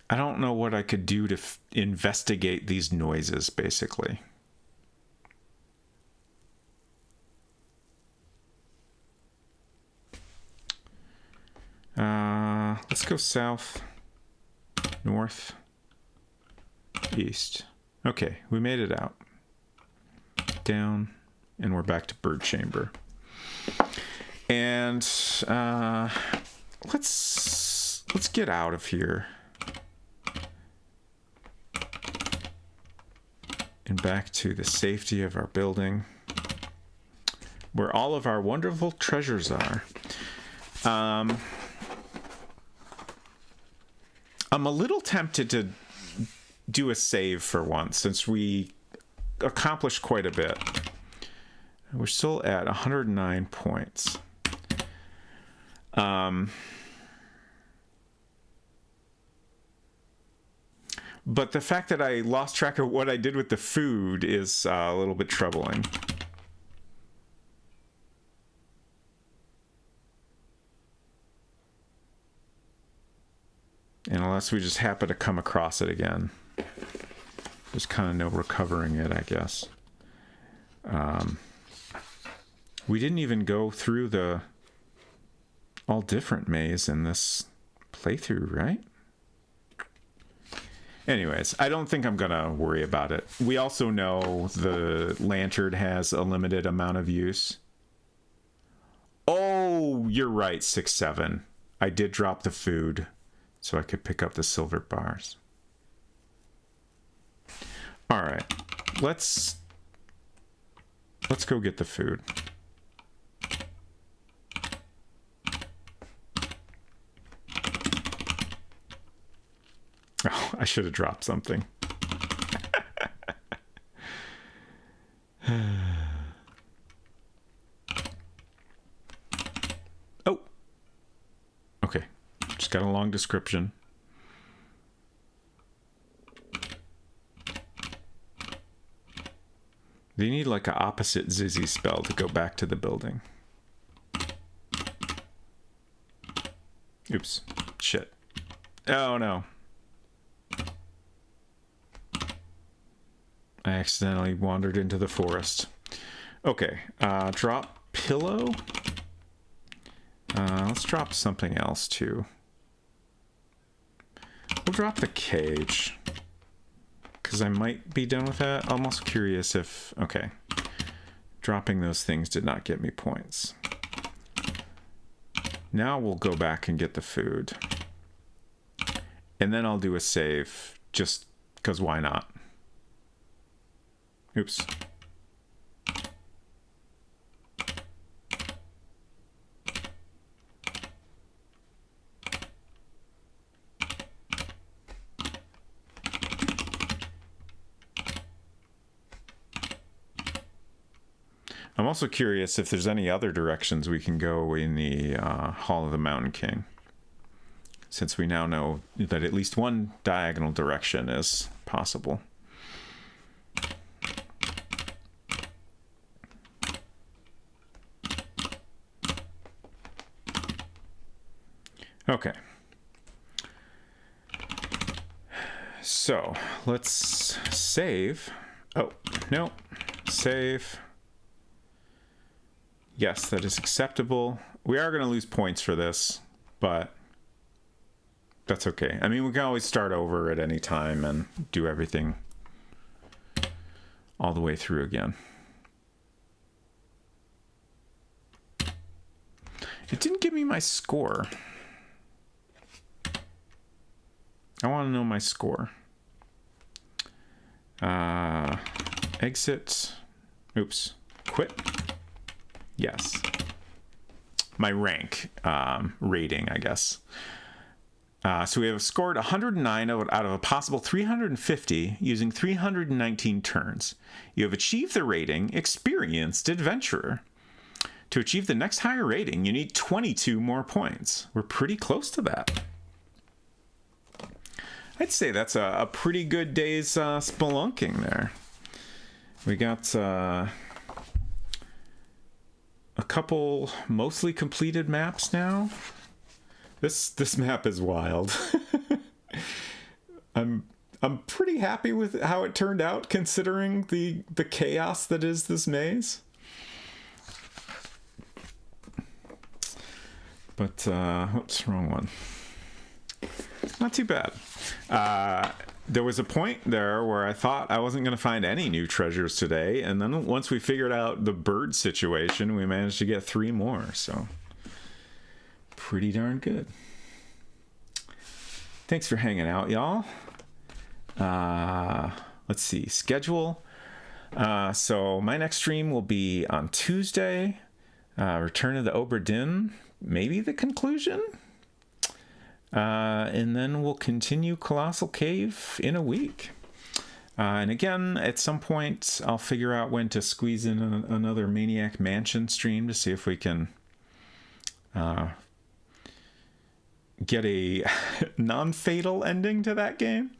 I don't know what I could do to investigate these noises, basically. Let's go south, north, east. Okay, we made it out. Down, and we're back to bird chamber. And let's get out of here. And back to the safety of our building, where all of our wonderful treasures are. I'm a little tempted to do a save for once, since we accomplished quite a bit. We're still at 109 points. But the fact that I lost track of what I did with the food is a little bit troubling. And unless we just happen to come across it again, there's kind of no recovering it, I guess. We didn't even go through the all different maze in this playthrough, right? Anyways, I don't think I'm gonna worry about it. We also know the lantern has a limited amount of use. Oh, you're right, 6-7. I did drop the food so I could pick up the silver bars. All right, let's go get the food. Oh, I should have dropped something. Oh. Okay. Just got a long description. They need like an opposite Zizzy spell to go back to the building. Oops. Shit. Oh no. I accidentally wandered into the forest. Okay, drop pillow. Let's drop something else too. We'll drop the cage, because I might be done with that. I'm also curious if... Okay. Dropping those things did not get me points. Now we'll go back and get the food. And then I'll do a save, just because why not? Oops. I'm also curious if there's any other directions we can go in the Hall of the Mountain King, since we now know that at least one diagonal direction is possible. Okay. So let's save. Oh, no. Save. Yes, that is acceptable. We are going to lose points for this, but that's okay. I mean, we can always start over at any time and do everything all the way through again. It didn't give me my score. I want to know my score. Exit. Oops. Quit. Yes. My rank rating, I guess. So we have scored 109 out of a possible 350 using 319 turns. You have achieved the rating Experienced Adventurer. To achieve the next higher rating, you need 22 more points. We're pretty close to that. I'd say that's a pretty good day's spelunking there. We got a couple mostly completed maps now. This map is wild. I'm pretty happy with how it turned out considering the chaos that is this maze. But oops, wrong one. Not too bad. There was a point there where I thought I wasn't going to find any new treasures today, and then once we figured out the bird situation, we managed to get 3 more, so pretty darn good. Thanks for hanging out, y'all. Let's see, schedule. So my next stream will be on Tuesday. Return of the Obra Dinn, maybe the conclusion. And then we'll continue Colossal Cave in a week. And again, at some point, I'll figure out when to squeeze in another Maniac Mansion stream to see if we can get a non-fatal ending to that game.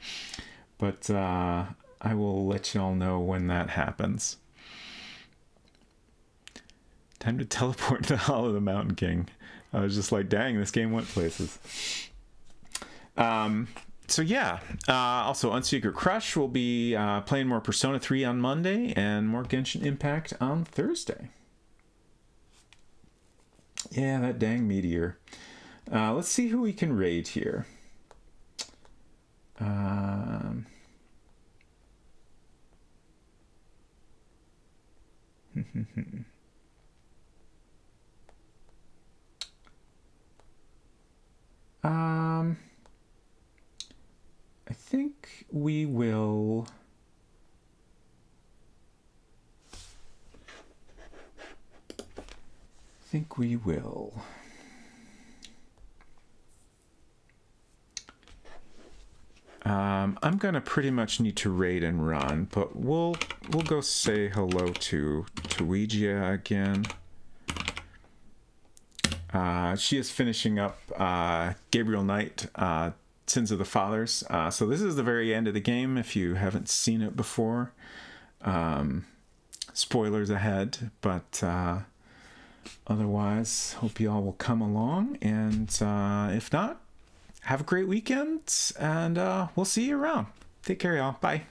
But I will let y'all know when that happens. Time to teleport to Hollow the Mountain King. I was just like, dang, this game went places. So yeah, also Unsecret Crush will be playing more Persona 3 on Monday and more Genshin Impact on Thursday. Yeah, that dang meteor. Let's see who we can raid here. I think we will. I'm gonna pretty much need to raid and run, but we'll go say hello to Ouija again. She is finishing up Gabriel Knight, Sins of the Fathers. So this is the very end of the game if you haven't seen it before. Spoilers ahead, but otherwise, hope you all will come along. And if not, have a great weekend, and we'll see you around. Take care, y'all. Bye.